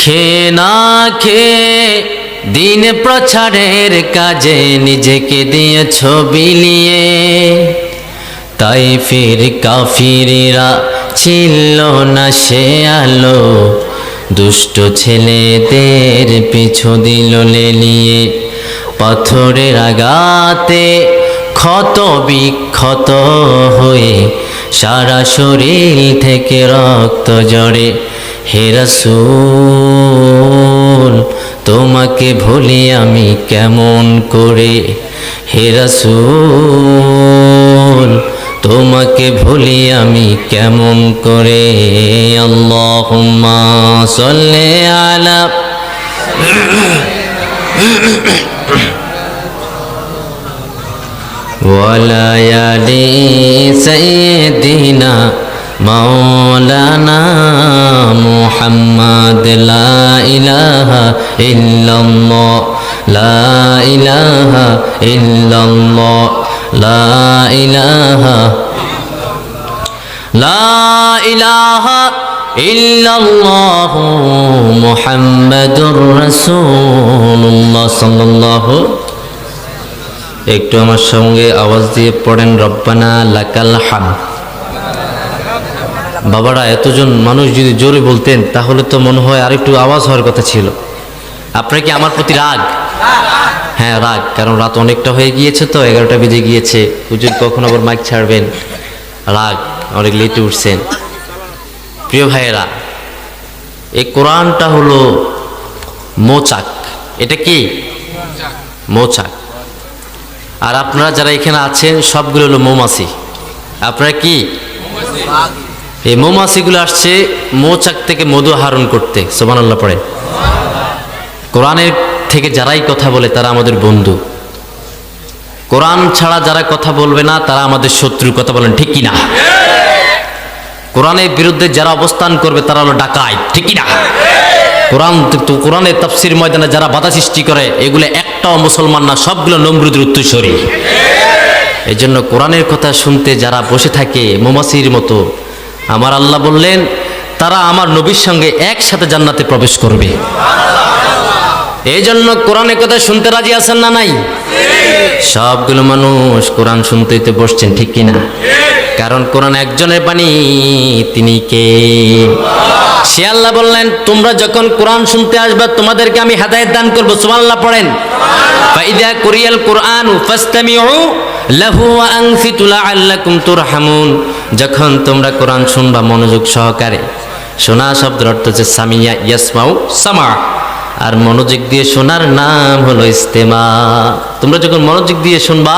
খেয়ে না খেয়ে দিন প্রচারের কাজে নিজেকে দিয়েছ বিলিয়ে, তাই ফির কাফিরেরা ছিল না সে আলো, দুষ্ট ছেলেদের পিছু দিল লেলিয়ে। পাথরের আঘাতে ক্ষত বিক্ষত হয়ে সারা শরীর থেকে রক্ত ঝরে। হে রাসূল তোমাকে ভুলি আমি কেমন করে, হে রাসূল তোমাকে ভুলি আমি কেমন করে। আল্লাহুম্মা সাল্লি আলা ওয়ালা আলি সাইয়্যিদিনা মাওলানা মুহাম্মদ। লা ইলাহা ইল্লাল্লাহ, লা ইলাহা ইল্লাল্লাহ, লা ইলাহা ইল্লাল্লাহ মুহাম্মাদুর রাসূলুল্লাহ সাল্লাল্লাহু। একটু আমার সঙ্গে আওয়াজ দিয়ে পড়েন রব্বানা লাকাল হামদ। বাবারা, এতজন মানুষ যদি জোরে বলতেন তাহলে তো মনে হয় আর একটু আওয়াজ হওয়ার কথা ছিল। আপনার কি আমার প্রতি রাগ? হ্যাঁ রাগ, কারণ রাত অনেকটা হয়ে গিয়েছে তো, 11টা বেজে গিয়েছে। হুজুর কখন আবার মাইক ছাড়বেন, রাগ, অনেক লেটে উঠছেন। প্রিয় ভাইয়েরা, এই কোরআনটা হলো মৌচাক। এটা কি মৌচাক? আর আপনারা যারা এখানে আছেন সবগুলো হলো মৌমাছি। আপনারা কি? এই মৌমাছিগুলো আসছে মৌচাক থেকে মধু আহরণ করতে। সুবহানাল্লাহ পড়ে। কোরআনের থেকে যারাই কথা বলে তারা আমাদের বন্ধু। কোরআন ছাড়া যারা কথা বলবে না তারা আমাদের শত্রু। কথা বলেন ঠিক কিনা? কোরআনের বিরুদ্ধে যারা অবস্থান করবে তারা হলো ডাকাত। ঠিক কিনা? কোরআনের তাফসীর ময়দানে যারা বাধা সৃষ্টি করে এগুলো একটাও মুসলমান না, সবগুলো নমরুদের উত্তরসূরি। এই জন্য কোরআনের কথা শুনতে যারা বসে থাকে মৌমাছির মতো, আমার আল্লাহ বললেন তারা আমার নবীর সঙ্গে একসাথে জান্নাতে প্রবেশ করবে। এই জন্য কোরআনের কথা শুনতে রাজি আছেন না নাই? সবগুলো মানুষ কোরআন শুনতেই তো বসছেন। ঠিক কিনা? কারণ কোরআন একজনের বাণী, তিনি কে? সে আল্লাহ বললেন তোমরা যখন কোরআন শুনতে আসবে তোমাদেরকে আমি হেদায়েত দান করব। সুবহানাল্লাহ পড়েন। ফাইদা কুরিয়াল কুরআনু ফাসতামিউ লাহু ওয়া আনসিতু লাআল্লাকুম তুরহামুন। যখন তোমরা কোরআন শুনবা মনোযোগ সহকারে, শোনা শব্দের অর্থ হচ্ছে সামিয়া ইয়াসমাউ সামা, আর মনোযোগ দিয়ে শোনার নাম হলো ইস্তেমা। তোমরা যখন মনোযোগ দিয়ে শুনবা,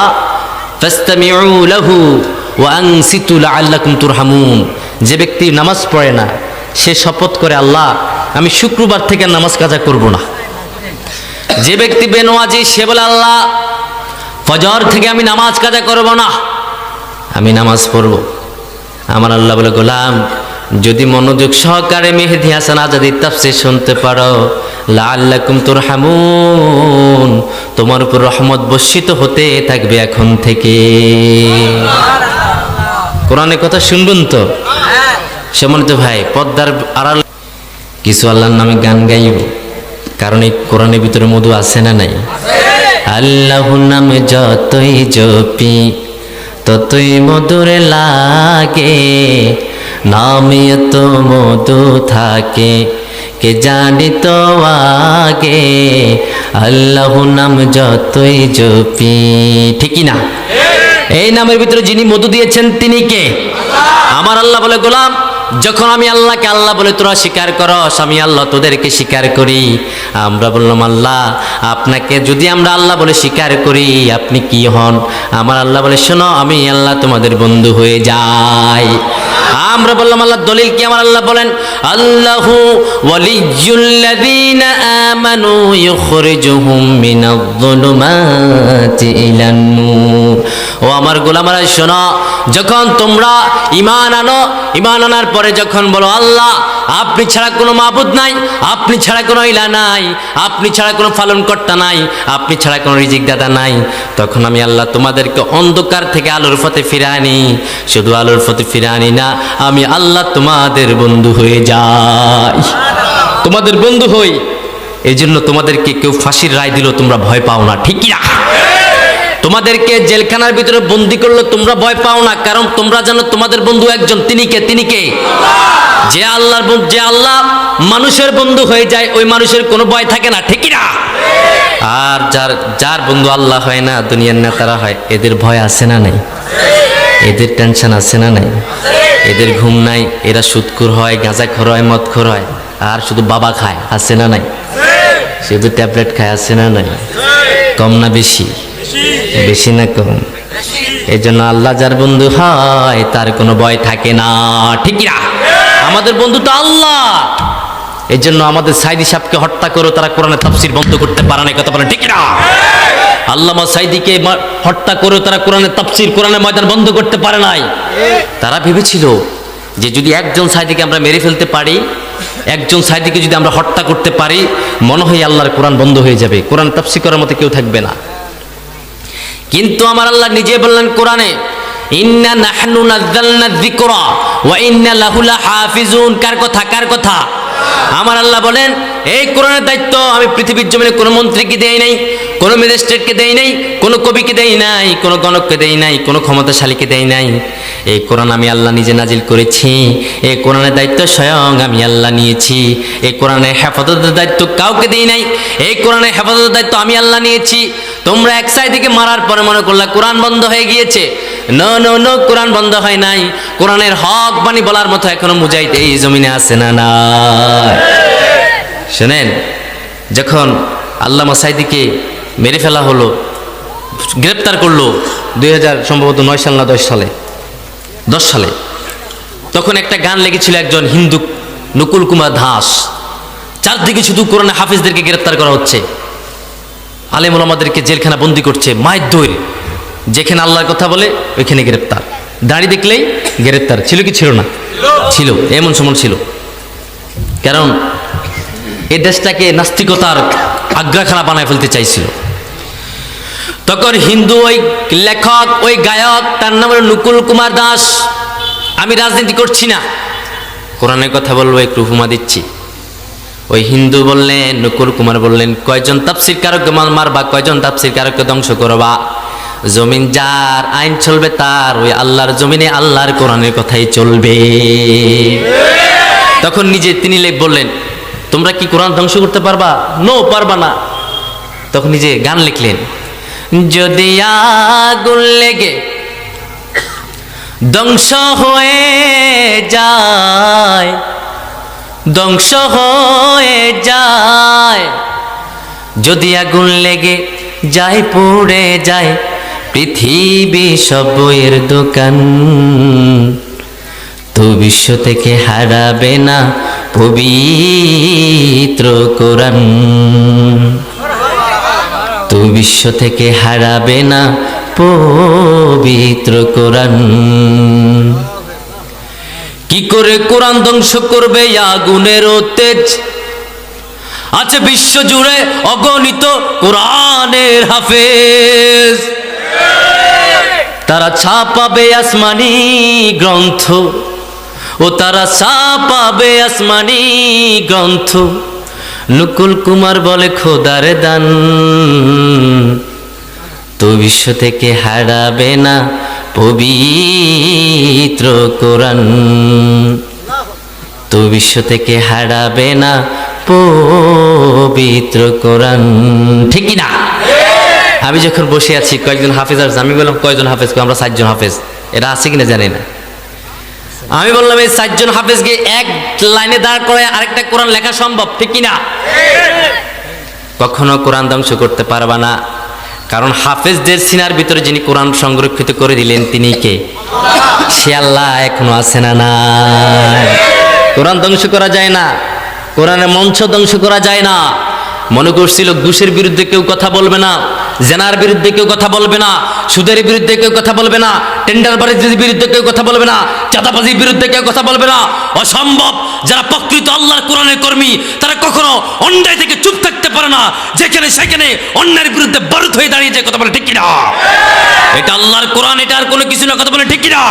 ফাসতামিউ লাহু ওয়া আনসিতু লাআল্লাকুম তুরহামুন। যে ব্যক্তি নামাজ পড়ে না সে শপথ করে আল্লাহ আমি শুক্রবার থেকে নামাজ কাজা করব না। যে ব্যক্তি বেনওয়াজি সে বলে আল্লাহ ফজর থেকে আমি নামাজ কাজা করব না, আমি নামাজ পড়ব। আমার আল্লাহ বলে গোলাম যদি মনোযোগ সহকারে মেহেদী হাসান আজাদীর তাফসীর শুনতে পারো, লাআল্লাকুম তুরহামুন, তোমার উপর রহমত বর্ষিত হতে থাকবে এখন থেকে। কোরআনের কথা শুনবেন তো? সম্মানিত ভাই, পর্দার আড়াল কিছু আল্লাহর নামে গান গাইব, কারণ এই কোরআনের ভিতরে মধু আছে না নাই? আল্লাহর নামে যতই জপি ততই মধুর লাগে, নামে তো মধু থাকে কে জানি তো আগে, আল্লাহর নাম যতই জপি। ঠিকই না? এই নামের ভিতরে যিনি মধু দিয়েছেন তিনি কে? আমার আল্লাহ বলে গোলাম যখন আমি আল্লাহকে আল্লাহ বলে তোরা স্বীকার করস, আমি আল্লাহ তোদেরকে স্বীকার করি। আমরা বললাম আল্লাহ আপনাকে যদি আমরা আল্লাহ বলে স্বীকার করি আপনি কি হন? আমার আল্লাহ বলে শোনো আমি আল্লাহ তোমাদের বন্ধু হয়ে যাই। আমরা বললাম আল্লাহ দলিল কি? আমার আল্লাহ বলেন আল্লাহু ওয়ালিয়্যুল্লাযীনা আমানু ইউখরিজুহুম মিনায-যুলুমাতি ইলান-নূর। ও আমার গোলামেরা শোনো, যখন তোমরা ঈমান আনো, ঈমান আনার পরে যখন বলো আল্লাহ আপনি ছাড়া কোনো মাবুদ নাই, আপনি ছাড়া কোনো ইলাহ নাই, আপনি ছাড়া কোনো পালনকর্তা নাই, আপনি ছাড়া কোনো রিজিক দাতা নাই, তখন আমি আল্লাহ তোমাদেরকে অন্ধকার থেকে আলোর পথে ফিরে আনি। শুধু আলোর পথে ফিরে আনি না, আমি আল্লাহ তোমাদের বন্ধু হয়ে যাই। তোমাদের বন্ধু হই, এই জন্য তোমাদেরকে কেউ ফাঁসির রায় দিল তোমরা ভয় পাও না, ঠিক না? তোমাদেরকে জেলখানার ভিতরে বন্দি করলো তোমরা ভয় পাও না, কারণ তোমরা জানো তোমাদের বন্ধু একজন, তিনি কে? তিনি কে? যে আল্লাহর বন্ধু, যে আল্লাহ মানুষের বন্ধু হয়ে যায় ওই মানুষের কোনো ভয় থাকে না, ঠিক না? আর যার যার বন্ধু আল্লাহ হয় না, দুনিয়ার নেতারা হয়, এদের ভয় আছে না নাই? এদের টেনশন আছে না নাই? এদের ঘুম নাই, এরা সুদখোর হয়, গাঁজাখোর হয়, মদখোর হয়, আর শুধু বাবা খায়, আছে না নাই? শুধু ট্যাবলেট খায়, আছে না নাই? কম না বেশি? বেশি না কম? এই জন্য আল্লাহ যার বন্ধু হয় তার কোনো ভয় থাকে না, ঠিক না? আমাদের বন্ধু তো আল্লাহ। এই জন্য আমাদের সাইদি সাহেবকে হত্যা করে তারা কোরআনের তাফসীর বন্ধ করতে পারে না, কথা বলেন ঠিক না? আল্লামা সাইদিকে হত্যা করে তারা কোরআনের তাফসীর, কোরআনের ময়দান বন্ধ করতে পারে নাই। তারা ভেবেছিল যে যদি একজন সাইদিকে আমরা মেরে ফেলতে পারি, একজন সাইদিকে যদি আমরা হত্যা করতে পারি, মনে হয় আল্লাহর কোরআন বন্ধ হয়ে যাবে, কোরআন তাফসীর করার মতো কেউ থাকবে না। কিন্তু আমার আল্লাহ নিজে বললেন কোরআনে, ইন্না নাহনু নাযালনা যিকরা ওয়া ইন্না লাহু লাহাফিজুন। কার কথা? কার কথা? আমার আল্লাহ বলেন এই কোরআনের দায়িত্ব আমি পৃথিবীর জমিনে কোনো মন্ত্রীকে দেই নাই, কোনো ম্যাজিস্ট্রেটকে দেই নাই, কোনো কবিকে দেই নাই, কোনো গণককে দেই নাই, কোনো ক্ষমতাশালীকে দেই নাই। এই কোরআন আমি আল্লাহ নিজে নাজিল করেছি, এই কোরআনের দায়িত্ব স্বয়ং আমি আল্লাহ নিয়েছি। এই কোরআনের হেফাজতের দায়িত্ব কাউকে দেই নাই, এই কোরআনের হেফাজতের দায়িত্ব আমি আল্লাহ নিয়েছি। তোমরা এক সাইদিকে মারার পরে মনে করলা কোরআন বন্ধ হয়ে গিয়েছে। নো নো নো, কোরআন বন্ধ হয় নাই। কোরআনের হক বাণী বলার মতো এখনো মুজাহিদ এই জমিনে আছে না না? শোনেন, যখন আল্লামা সাইদিকে মেরে ফেলা হলো, গ্রেপ্তার করলো 2000 সম্ভবত 9 সাল না 10 সালে, তখন একটা গান লেগেছিল একজন হিন্দু নকুল কুমার দাস, চারদিকে শুধু কোরআনে হাফিজদেরকে গ্রেপ্তার করা হচ্ছে, আলেম ওলামাদেরকে জেলখানা বন্দি করছে, মায়ের দৈর, যেখানে আল্লাহর কথা বলে ওইখানে গ্রেপ্তার, দাড়ি দেখলেই গ্রেপ্তার। ছিল কি ছিল না? ছিল, এমন সময় ছিল। কারণ এই দেশটাকে নাস্তিকতার আগ্রাখানা বানায় ফেলতে চাইছিল। তখন হিন্দু ওই লেখক, ওই গায়ক, তার নাম হলো নকুল কুমার দাস, আমি রাজনীতি করছি না, কোরআনের কথা বলবো, একটু উপমা দিচ্ছি। ওই হিন্দু বললেন, নকুল কুমার বললেন, কয়জন তাফসীর কারককে মারবা, কয়জন তাফসীর কারককে ধ্বংস করবা? জমিন যার, আইন চলবে তার, ওই আল্লাহর জমিনে আল্লাহর কোরআনের কথাই চলবে। তখন নিজে তিনি বললেন, তোমরা কি কোরআন ধ্বংস করতে পারবা? নো, পারবা না। তখন নিজে গান লিখলেন, যদি আগুন লেগে ধ্বংস হয়ে যায়, ধ্বংস হয়ে যায়, যদি আগুন লেগে যায়, পড়ে যায় পৃথিবী সব বইয়ের দোকান, তো বিশ্ব থেকে হারাবে না পবিত্র কোরআন, তো বিশ্ব থেকে হারাবে না পবিত্র কোরআন। কি করে কোরআন ধ্বংস করবে আগুনের তেজ? আছে বিশ্ব জুড়ে অগণিত কোরআনের হাফেজ, তারা ছাপাবে আসমানি গ্রন্থ, ও তারা ছাপাবে আসমানি গ্রন্থ। নকুল কুমার বলে খোদার দান, তো বিশ্ব থেকে হারাবে না পবিত্র কোরআন, তো বিশ্ব থেকে হারাবে না পবিত্র কোরআন, ঠিক না? আমি যখন বসে আছি কয়েকজন হাফেজ আসছে, আমি বললাম কয়জন হাফেজ? আমরা 4 জন হাফেজ। এটা আছে কিনা জানি না। আমি বললাম এই 4 জন হাফেজকে এক লাইনে দাঁড় করে আরেকটা কোরআন লেখা সম্ভব, ঠিক কিনা? কখনো কোরআন ধ্বংস করতে পারবা না, কারণ হাফেজদের সিনার ভিতরে যিনি কোরআন সংরক্ষিত করে দিলেন তিনি কে? সে আল্লাহ এখনো আছে না না? কোরআন ধ্বংস করা যায় না, কোরআনের মঞ্চ ধ্বংস করা যায় না। মনে করছিল ঘুষের বিরুদ্ধে কেউ কথা বলবে না, জেনার বিরুদ্ধে কেউ কথা বলবে না, সুদের বিরুদ্ধে কেউ কথা বলবে না, টেন্ডারবাজির বিরুদ্ধে কেউ কথা বলবে না, চাঁদাবাজির বিরুদ্ধে কেউ কথা বলবে না। অসম্ভব। যারা প্রকৃত আল্লাহর কোরআনের কর্মী তারা কখনো অন্যায় থেকে চুপ থাকতে পারে না, যেখানে সেখানে অন্যায়ের বিরুদ্ধে বারুদ হয়ে দাঁড়িয়ে যায়, কথা বলে ঠিক কিনা? এটা আল্লাহর কোরআন, এটা আর কোনো কিছু না, কথা বলে ঠিক কিনা?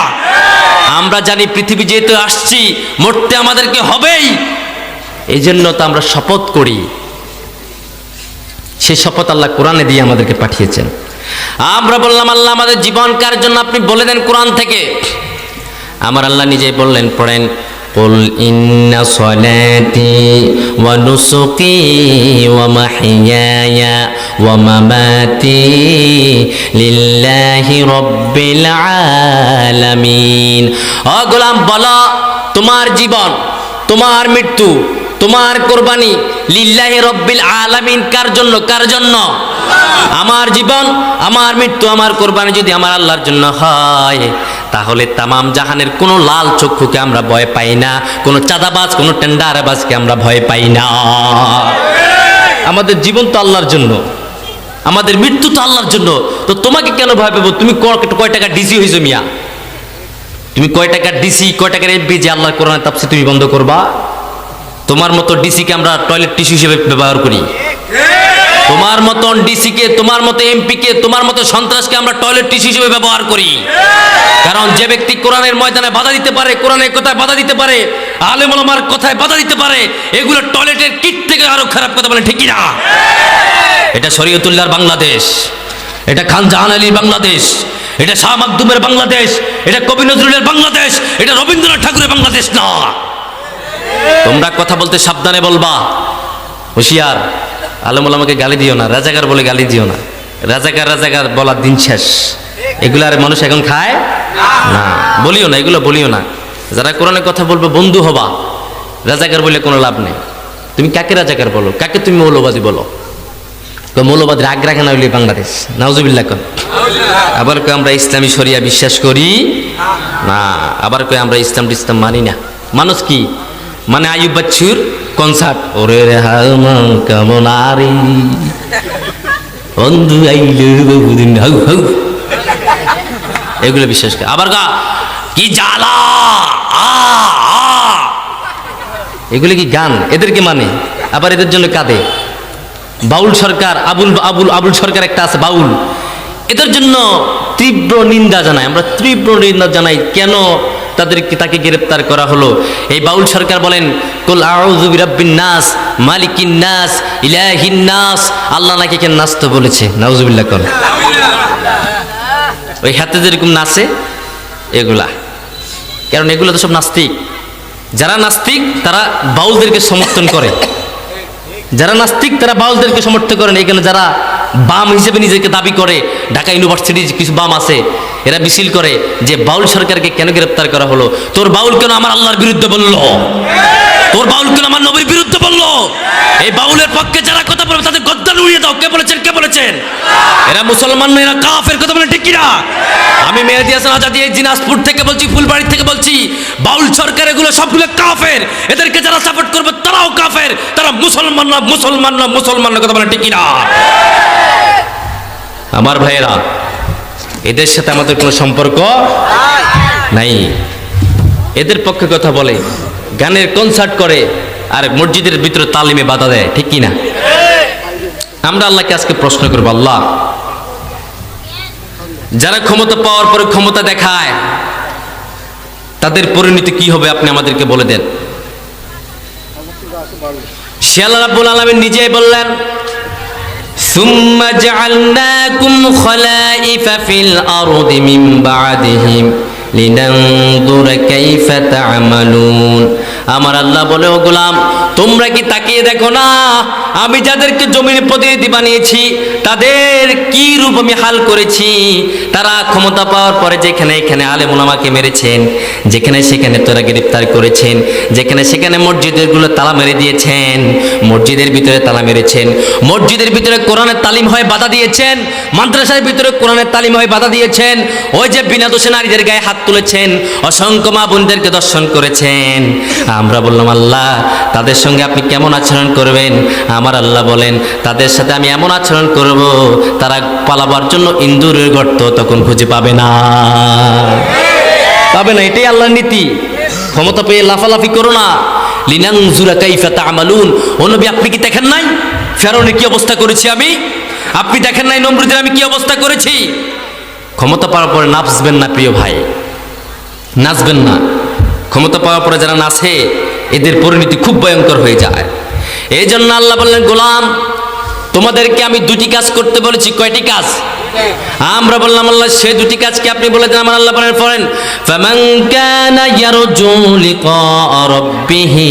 আমরা জানি পৃথিবী যেহেতু আসছি মরতে আমাদেরকে হবেই, এই জন্য তো আমরা শপথ করি, সেই শপথ আল্লাহ কোরআনে দিয়ে আমাদেরকে পাঠিয়েছেন। আমরা বললাম আল্লাহ আমাদের জীবন কার জন্য, আপনি বলে দেন কোরআন থেকে। আমার আল্লাহ নিজেই বললেন, পড়েন, কুল ইন্না সলাতি ওয়া নুসুকি ওয়া মাহইয়ায়া ওয়া মামাতি লিল্লাহি রাব্বিল আলামিন। ও গোলাম বলো, তোমার জীবন, তোমার মৃত্যু, তোমার কোরবানি লিল্লাহি রাব্বিল আলামিন কার জন্য? কার জন্য? আমার জীবন, আমার মৃত্যু, আমার কোরবানি যদি আমার আল্লাহর জন্য হয়, তাহলে তামাম জাহানের কোনো লাল চক্ষুকে আমরা ভয় পাই না, কোনো চাঁদাবাজ, কোনো টেন্ডারবাজকে আমরা ভয় পাই না। আমাদের জীবন তো আল্লাহর জন্য, আমাদের মৃত্যু তো আল্লাহর জন্য। তো তোমাকে কেন ভয় পাবো? তুমি কয় টাকা ডিসি হয়েছো মিয়া? তুমি কয় টাকার ডিসি, কয় টাকার এমপি যে আল্লাহর কোরআনের তাফসীর তুমি বন্ধ করবা? তোমার মতো ডিসিকে আমরা টয়লেট টিস্যু হিসেবে ব্যবহার করি। তোমার মতন ডিসিকে, তোমার মতো এমপিকে, তোমার মতো সন্ত্রাসকে আমরা টয়লেট টিস্যু হিসেবে ব্যবহার করি। কারণ যে ব্যক্তি কোরআনের ময়দানে বাধা দিতে পারে, কোরআনের কথায় বাধা দিতে পারে, আলেম ওলামার কথায় বাধা দিতে পারে, এগুলো টয়লেটের কিট থেকে আরো খারাপ কথা বলে, ঠিক না? এটা শরীয়তুল্লাহর বাংলাদেশ, এটা খান জাহান আলীর বাংলাদেশ, এটা শাহ মাকদুমের বাংলাদেশ, এটা কবি নজরুলের বাংলাদেশ, এটা রবীন্দ্রনাথ ঠাকুরের বাংলাদেশ না। তোমরা কথা বলতে সাবধানে বলবা, হুঁশিয়ার। আলেম ওলামাকে গালি দিও না, রাজাকার বলে গালি দিও না। রাজাকার রাজাকার বলার দিন শেষ। এগুলো আর মানুষ এখন খায় না, বলিও না, এগুলো বলিও না। যারা কোরআনের কথা বলবে বন্ধু হবা, রাজাকার বলে কোনো লাভ নেই। তুমি কাকে রাজাকার বলো, কাকে তুমি মৌলবাদী বলো? মৌলবাদী রাগ রাখে না হইলে বাংলাদেশ, নাউজুবিল্লাহ কর। আবার কই আমরা ইসলামী শরিয়া বিশ্বাস করি না, আবার কই আমরা ইসলাম মানি না। মানুষ কি মানে? আইয়ুব বাচ্চুর কনসার্ট, ওরে রে হামান কেমন আরি বন্ধু আইলে বহুদিন, হাউ হাউ, এগুলো বিশ্বাস করে। আবার কি জ্বালা, এগুলো কি গান? এদেরকে মানে, আবার এদের জন্য কাঁদে। বাউল সরকার, আবুল সরকার একটা আছে বাউল, এদের জন্য তীব্র নিন্দা জানাই আমরা, তীব্র নিন্দা জানাই। কেন তাকে গ্রেফতার করা হলো? এই বাউল সরকার বলেন, কুল আউযু বিরাব্বিন নাস মালিকিন নাস ইলাহিন নাস। আল্লাহ নাকি কেন নাচতে বলেছে, নাউজুবিল্লাহ কর। ওই হাতে যেরকম নাচে এগুলা, কারণ এগুলো তো সব নাস্তিক। যারা নাস্তিক তারা বাউলদেরকে সমর্থন করে, যারা নাস্তিক তারা বাউলদেরকে সমর্থন করেন। এখানে যারা বাম হিসেবে নিজেকে দাবি করে, ঢাকা ইউনিভার্সিটির কিছু বাম আছে, এরা মিছিল করে যে বাউল সরকারকে কেন গ্রেফতার করা হলো? তোর বাউল কেন আমার আল্লাহর বিরুদ্ধে বললো? তোর বাউল কেন আমার নবীর বিরুদ্ধে বললো? এই বাউলের পক্ষে যারা কথা বলবে তাদের গদ্দান উড়িয়ে দাও। কে বলেছেন? কে বলেছেন? এরা মুসলমান না, এরা কাফের। কথা বলে ঠিক কিনা? আমি মেহেদী হাসান আজাদী এই দিনাজপুর থেকে বলছি, ফুলবাড়ি থেকে বলছি, বাউল সরকার এগুলো সবগুলো কাফের। এদেরকে যারা সাপোর্ট করবে তারাও কাফের, তারা মুসলমান না, মুসলমান না, মুসলমান না। কথা বলে ঠিক কিনা? আমার ভাইয়েরা, এদের সাথে আমাদের কোনো সম্পর্ক নাই। এদের পক্ষে কথা বলে, গানের কনসার্ট করে, আর মসজিদের ভিতরে তালিমে বাধা দেয়, ঠিক কিনা? আমরা আল্লাহকে আজকে প্রশ্ন করবো, আল্লাহ যারা ক্ষমতা পাওয়ার পরে ক্ষমতা দেখায় তাদের পরিণতি কি হবে আপনি আমাদেরকে বলে দেন। সে আল্লাহ রাব্বুল আলামিন নিজেই বললেন, সুম্মা জাআলনাকুম খলাইফা ফিল আরদি মিন বা'দিহিম লিনানজুরা কাইফা তা'মালুন। আমার আল্লাহ বলে, ও গোলাম তোমরা কি তাকিয়ে দেখো না, আমি যাদেরকে জমির প্রতিনিধি বানিয়েছি তাদের কি রূপ আমি হাল করেছি। তারা ক্ষমতা পাওয়ার পরে যেখানে এখানে আলেম ওলামাকে মেরেছেন, যেখানে সেখানে তারা গ্রেফতার করেছেন, যেখানে সেখানে মসজিদগুলো তালা মেরে দিয়েছেন, মসজিদের ভিতরে তালা মেরেছেন, মসজিদের ভিতরে কোরআনের তালিম হয় বাধা দিয়েছেন, মাদ্রাসার ভিতরে কোরআনের তালিম হয় বাধা দিয়েছেন, ওই যে বিনা দোষে নারীদের গায়ে হাত তুলেছেন, অসংখ্য মা বোনদেরকে দর্শন করেছেন। আমরা বললাম, আল্লাহ তাদের সঙ্গে আপনি কেমন আচরণ করবেন? আমার আল্লাহ বলেন, তাদের সাথে আমি এমন আচরণ করব তারা পালাবার জন্য ইন্দুরের গর্ত তখন খুঁজে পাবে না, পাবে না। এটাই আল্লাহর নীতি। ক্ষমতা পেয়ে লাফালাফি করো না। লিনানজুরা কাইফা তা'মালুন। ও নবী, আপনি কি দেখেন নাই ফেরাউনের কি অবস্থা করেছি আমি? আপনি দেখেন নাই নমরুদের আমি কি অবস্থা করেছি? ক্ষমতা পাওয়ার পরে নাচবেন না প্রিয় ভাই, নাচবেন না। ক্ষমতা পাওয়ার পরে যারা নাচে এদের পরিণতি খুব ভয়ঙ্কর হয়ে যায়। এই জন্য আল্লাহ বললেন, গোলাম তোমাদেরকে আমি দুটি কাজ করতে বলেছি। কয়টি কাজ? আমরা বললাম আল্লাহ সে দুটি কাজ কি আপনি বলে দেন। আমার আল্লাহ বলেন পড়েন, ফামান কানা ইয়ারজু লিকা রাব্বিহি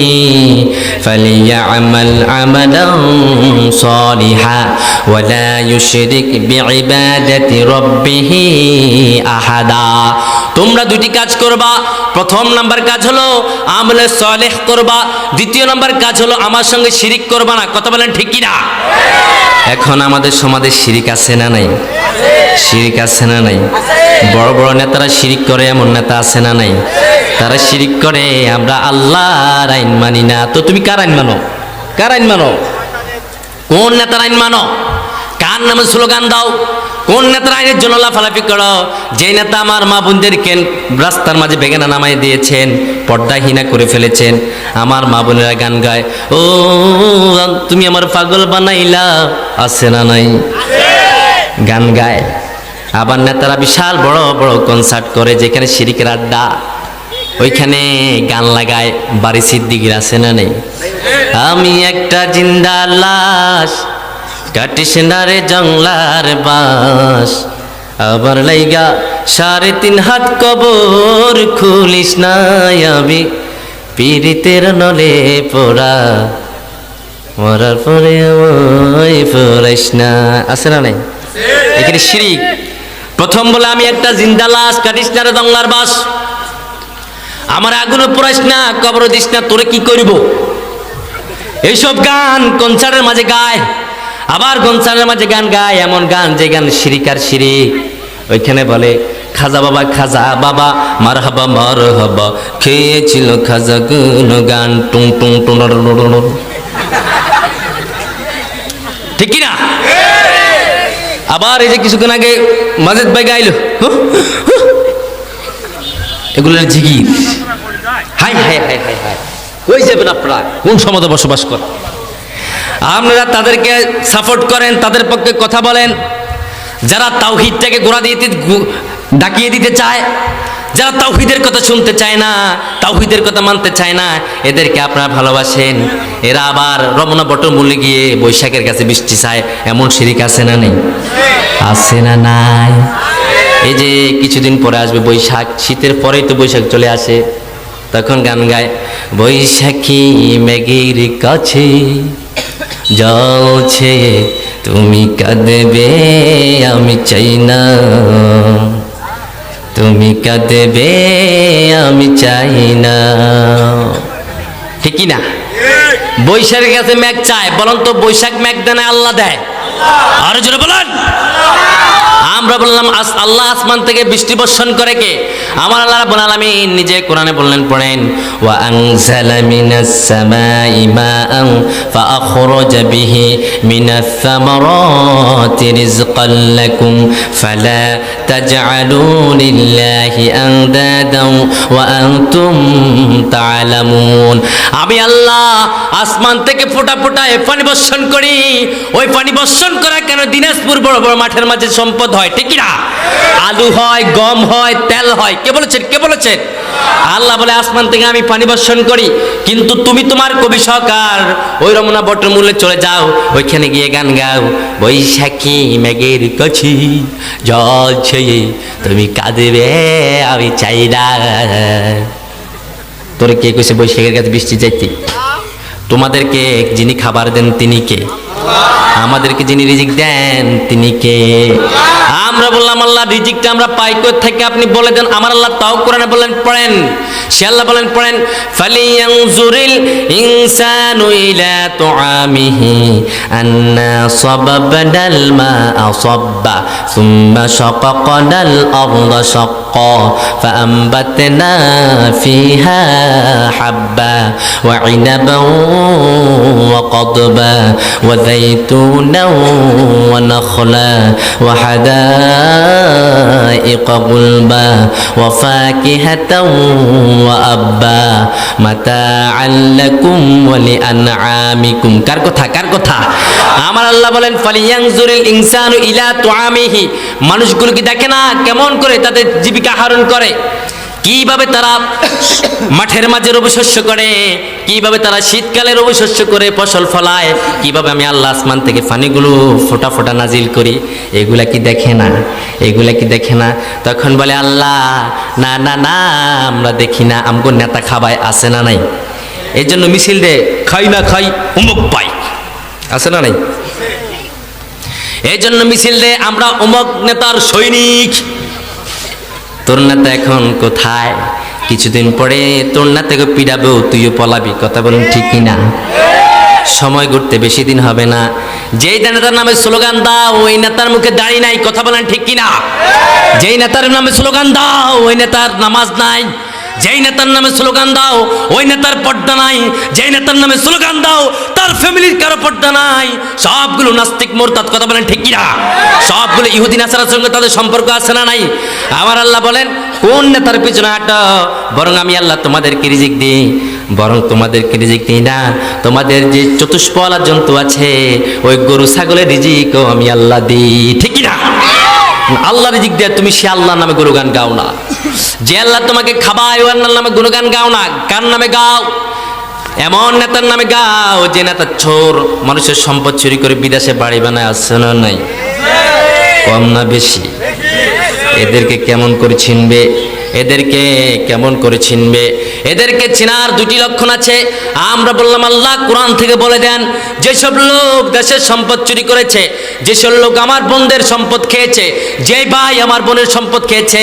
ফালিয়ামাল আমালান সালিহা ওয়া লা ইউশরিক বিইবাদাতি রাব্বিহি আহাদা। তোমরা দুটি কাজ করবা। প্রথম নাম্বার কাজ হলো আমলে সালেহ করবা, দ্বিতীয় নাম্বার কাজ হলো আমার সঙ্গে শিরিক করবা না। কথা বলেন ঠিক কি না? এখন আমাদের সমাজে শিরিক আছে না নাই? শিরিক আছে না নাই? বড় বড় নেতারা শিরিক করে, এমন নেতা আছে না নাই? তারা শিরিক করে, আমরা আল্লাহর আইন মানি না। তো তুমি কার আইন মানো? কার আইন মানো? কোন নেতার আইন মানো? কার নামে স্লোগান দাও? কোন নেতার আইনের জন্য লাফালাফি করো? যে নেতা আমার মা বোনদেরকে রাস্তার মাঝে বেগানা নামাই দিয়েছেন, পর্দাহীনা করে ফেলেছেন, আমার মা বোনেরা গান গায়, ও তুমি আমার পাগল বানাইলা, আছে না নাই? গান গায়। আবার নেতারা বিশাল বড় বড় কনসার্ট করে, যেখানে শিরিকের আড্ডা, ওইখানে গান লাগায়। বাড়ি সিদ্দিকির আছে না নেই? আমি একটা জিন্দা লাশ, কাটিস না রে জংলার বাস, আবার লাইগা 3.5 হাত কবর, খুলিস না আমি পীড়িতের নলে পোড়া, মরার পরে ওই পড়াইস না। আছে না নাই? এখানে শিরিক। প্রথম বলে আমি একটা জিন্দা লাশ, কাটিস না রে জংলার বাস, আমার আগুনে পোড়াইস না, কবর দিস না, তোরে কি করব? এইসব গান কনসার্টের মাঝে গায়। আবার কনসার্টের মাঝে গান গায়, এমন গান যে গান শিরিক আর শিরিক। ওইখানে বলে, খাজা বাবা খাজা বাবা মারহাবা মারহাবা, খেয়েছিল খাজা গুন গান, টুং টুং টুং। ঠিক কি না? আবার এই যে কিছুক্ষণ আগে মাজেদ ভাই গাইল, এগুলোর জিগির। Hi hi hi hi hi, কই যাবেন আপনারা? কোন সমাজে বসবাস করেন? আপনারা তাদেরকে সাপোর্ট করেন, তাদের পক্ষে কথা বলেন। যারা তাওহীদটাকে গোড়া দিয়ে ডাকিয়ে দিতে চায়, যারা তাওহীদের কথা শুনতে চায় না, তাওহীদের কথা মানতে চায় না, এদেরকে আপনারা ভালোবাসেন। এরা আবার রমনা বটমূলে গিয়ে বৈশাখের কাছে বৃষ্টি চায়। এমন শিরিক আছে না নেই? আছে না নাই? এই যে কিছুদিন পরে আসবে বৈশাখ, শীতের পরেই তো বৈশাখ চলে আসে, তখন গান গায়, বৈশাখী মেঘের কাছে জ্বলছে তুমি কাঁদবে আমি চাই না, তুমি কাঁদবে আমি চাই না। ঠিক না? বৈশাখের কাছে মেঘ চায়, বলুন তো বৈশাখ মেঘ দেয় না আল্লাহ দেয়? আরো জোরে বলেন। আমরা বললাম আল্লাহ আসমান থেকে বৃষ্টি বর্ষণ করে কে? আমার আল্লাহ রাব্বুল আলামিন নিজে কোরআনে বললেন, পড়েন, ওয়া আনজালা মিনাস সামাই মাআন ফাআখরাজা বিহি মিনাস সামারাতি রিজকাল লাকুম ফালা তাজআলু লিল্লাহি আনদাদান ওয়া আনতুম তা'লামুন। আমি আল্লাহ আসমান থেকে ফোঁটা ফোঁটায় পানি বর্ষণ করি। ওই পানি বর্ষণ করা কেন? দিনাজপুর বড় বড় মাঠের মাঝে সম্পদ হয়, ঠিক না? আলু হয়, গম হয়, তেল হয়। কে বলেছেন? কে বলেছেন? আল্লাহ বলে আসমান থেকে আমি পানি বর্ষণ করি। কিন্তু তুমি তোমার কবি সরকার ওই রমনা বটমূলে চলে যাও, ওইখানে গিয়ে গান গাও, বৈশাখী মেঘের কাছে জ্বলছে তুমি কাঁদবে আমি চাই না। তোরে কে কইছে বৈশাখের কাছে বৃষ্টি চাইতে? তোমাদেরকে যিনি খাবার দেন তিনি কে? আমাদেরকে যিনি রিজিক দেন তিনি কে? আমরা বললাম আল্লাহ রিজিকটা আমরা পাই কই থেকে? আপনি বলে দেন। আমার আল্লাহ তাও কোরআনে বলেন, পড়েন, সে আল্লাহ বলেন, পড়েন, ফালিয়ানজুরিল ইনসানু ইলা তুআমিহি আন্না সাবাবনাল মা'a সাব্বা সুম্মা শাকাকনাল আরদা শাক্কা ফাআনবাতনা ফিহা হাব্বা ওয়া ইনাবান ওয়া কদবা ওয়া যাইতুনা ওয়া নাখলা ওয়া হাদাইকা গুলবা ওয়া ফাকিহাতাও ওয়া আব্বা মাতাআল লাকুম ওয়া লিআনআমিকুম। কার কথা? কার কথা? আমার আল্লাহ বলেন, ফালিয়ানজুরিল ইনসানু ইলা তুআমিহি। মানুষগুলো কি দেখে না কেমন করে তাদের জীবিকা আহরণ করে? কিভাবে তারা মাঠের মাঝে রবি শস্য করে, কিভাবে তারা শীতকালে রবি শস্য করে ফসল ফলায়, কিভাবে আমি আল্লাহ আসমান থেকে পানিগুলো ফোঁটা ফোঁটা নাজিল করি, এগুলা কি দেখে না? এগুলা কি দেখে না? তখন বলে আল্লাহ, না না না, আমরা দেখি না, আমগো নেতা খাবায় আছে না নাই? এই জন্য মিছিল দে, খাই না খাই অমুক পাই, আছে না নাই? এই জন্য মিছিল দে, আমরা অমুক নেতার সৈনিক। তোর নেতা এখন কোথায়? কিছুদিন পরে তোর নেতাকে পিড়াবেও, তুইও পলাবি। কথা বলুন ঠিক কিনা? সময় ঘুরতে বেশি দিন হবে না। যেই নেতার নামে স্লোগান দাও, ওই নেতার মুখে দাড়ি নাই। কথা বলেন ঠিক কিনা? যেই নেতার নামে স্লোগান দাও, ওই নেতার নামাজ নাই। যেই নেতার নামে স্লোগান দাও, ওই নেতার পর্দা নাই। যেই নেতার নামে স্লোগান দাও, তার ফ্যামিলির কারো পর্দা নাই। সবগুলো নাস্তিক মোরতাদ। কথা বলেন ঠিক কিনা? সবগুলো ইহুদি নাসারার সঙ্গে তাদের সম্পর্ক আছে না নাই? আমার আল্লাহ বলেন, কোন নেতার পিছনে হাঁটো? বরং আমি আল্লাহ তোমাদেরকে রিজিক দিই। বরং তোমাদেরকে রিজিক দিই না, তোমাদের যে চতুষ্পলা জন্তু আছে, ওই গরু ছাগলের রিজিকও আমি আল্লাহ দিই। ঠিক কিনা? আল্লাহ রিজিক দেয়, তুমি সে আল্লাহর নামে গুণগান গাও না। যে আল্লাহ তোমাকে খাবায়, ওই আল্লাহর নামে গুণগান গাও না। কার নামে গাও? এমন নেতার নামে গাও যে নেতা চোর, মানুষের সম্পদ চুরি করে বিদেশে বাড়ি বানায়। আছে না নাই? কম না বেশি? এদেরকে কেমন করে চিনবে? এদেরকে কেমন করে চিনবে? এদেরকে চেনার দুটি লক্ষণ আছে। আমরা বললাম আল্লাহ কোরআন থেকে বলে দেন, যেসব লোক দেশের সম্পদ চুরি করেছে, যেসব লোক আমার বোনদের সম্পদ খেয়েছে, যে ভাই আমার বোনের সম্পদ খেয়েছে,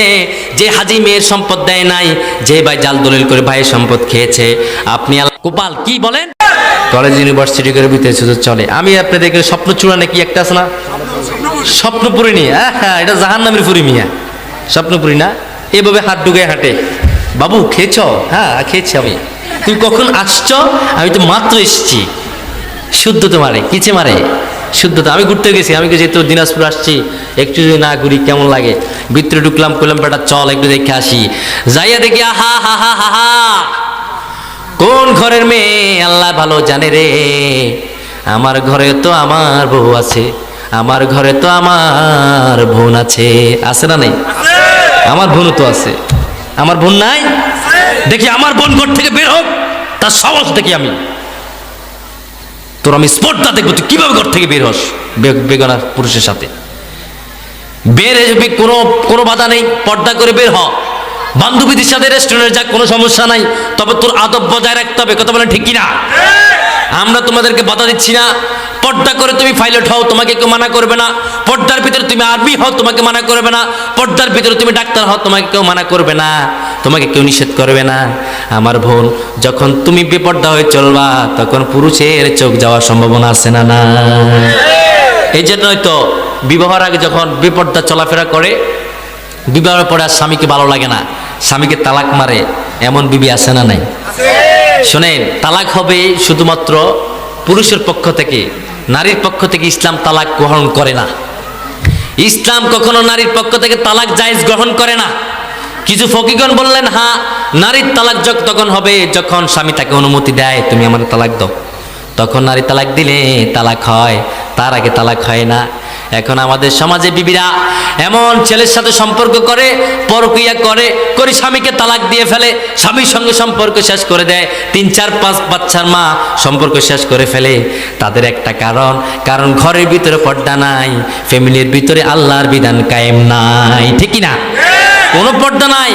যে হাজি মেয়ের সম্পদ দেয় নাই, যে ভাই জাল দলিল করে ভাইয়ের সম্পদ খেয়েছে, আপনি গোপাল কি বলেন? কলেজ ইউনিভার্সিটি করে ভিতরে শুধু চলে। আমি আপনাদেরকে স্বপ্ন চূড়া নাকি একটা আছে না, স্বপ্নপুরী নিয়ে, হ্যাঁ এটা জাহান্নামের পুরী মিয়া, স্বপ্নপুরী না? এভাবে হাত ঢুকে হাঁটে, বাবু খেয়েছ? হ্যাঁ খেয়েছি আমি। তুই কখন আসছ? আমি তো মাত্র এসছি। শুদ্ধ তো মারে, কিছে মারে? শুদ্ধ তো। আমি ঘুরতে গেছি, আমি গেছি তো দিনাজপুর আসছি, একটু যদি না ঘুরি কেমন লাগে? ভিতরে ঢুকলাম, করলাম বেটা চল একটু দেখে আসি। যাইয়া দেখি আহা হা হা হা হা, কোন ঘরের মেয়ে আল্লাহ ভালো জানে রে। আমার ঘরে তো আমার বউ আছে, আমার ঘরে তো আমার বোন আছে। আছে না নাই? আমার বোনও তো আছে। আমার বোন নাই? দেখি আমার বোন ঘর থেকে বের হোক, তার সাহস দেখি আমি। তোর আমি স্পর্ধা দেখবো, তুই কিভাবে ঘর থেকে বের হস বেগানা পুরুষের সাথে। বের হবি, কোনো বাধা নেই, পর্দা করে বের হ। বান্ধবীদের সাথে রেস্টুরেন্টে যা, কোনো সমস্যা নাই, তবে তোর আদব বজায় রাখতে হবে। কথা বলেন ঠিক কিনা? আমরা তোমাদেরকে বাধা দিচ্ছি না। পর্দা করে তুমি পাইলট হও, তোমাকে কেউ মানা করবে না। পর্দার ভিতরে তুমি আর্মি হও, তোমাকে মানা করবে না। পর্দার ভিতরে তুমি ডাক্তার হও, তোমাকে কেউ মানা করবে না, তোমাকে কেউ নিষেধ করবে না। আমার বোন, যখন তুমি বেপর্দা হয়ে চলবা, তখন পুরুষের চোখ যাওয়ার সম্ভাবনা আছে না? না, এই জন্যই তো বিবাহের আগে যখন বেপর্দা চলাফেরা করে, বিবাহের পরে আর স্বামীকে ভালো লাগে না, স্বামীকে তালাক মারে, এমন বিবি আছে না নাই? শোনেন, তালাক হবে শুধুমাত্র পুরুষের পক্ষ থেকে, নারীর পক্ষ থেকে ইসলাম তালাক গ্রহণ করে না। ইসলাম কখনো নারীর পক্ষ থেকে তালাক জায়েজ গ্রহণ করে না। কিছু ফকিগণ বললেন, হ্যাঁ নারীর তালাক তখন হবে যখন স্বামী তাকে অনুমতি দেয়, তুমি আমার তালাক দাও, তখন নারী তালাক দিলে তালাক হয়, তার আগে তালাক হয় না। এখন আমাদের সমাজে বিবিরা এমন ছেলের সাথে সম্পর্ক করে, পরকীয়া করে স্বামীকে তালাক দিয়ে ফেলে, স্বামীর সঙ্গে সম্পর্ক শেষ করে দেয়, 3, 4, 5 বাচ্চার মা সম্পর্ক শেষ করে ফেলে। তাদের একটা কারণ ঘরের ভিতরে পর্দা নাই, ফ্যামিলির ভিতরে আল্লাহর বিধান কায়েম নাই। ঠিক না? কোনো পর্দা নাই।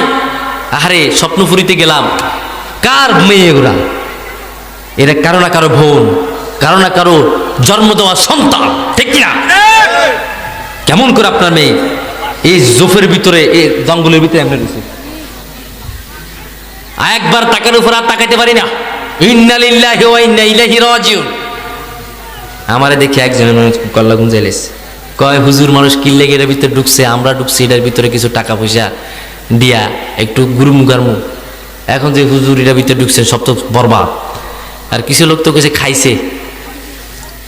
আরে স্বপ্নপুরীতে গেলাম, কার মেয়ে ওরা? এরা কারো না কারো বোন, কারো না কারো জন্ম দেওয়া সন্তান। ঠিক না? কেমন করে আপনার মেয়ে এই জোফের ভিতরে, এই জঙ্গলের ভিতরে এমনি গেছে, একবার তাকের উপর আর তাকাইতে পারি না। ইন্না লিল্লাহি ওয়া ইন্না ইলাইহি রাজিউন। আমারে দেখে একজন কল্লা গুঞ্জাইলেস কয়, হুজুর মানুষ কিল্লে এর ভিতরে ঢুকছে, আমরা ঢুকছি এটার ভিতরে কিছু টাকা পয়সা দিয়া একটু গুরুমু গারমু। এখন যে হুজুর এটার ভিতরে ঢুকছে সব তো বরবাদ। আর কিছু লোক তো কিছু খাইছে,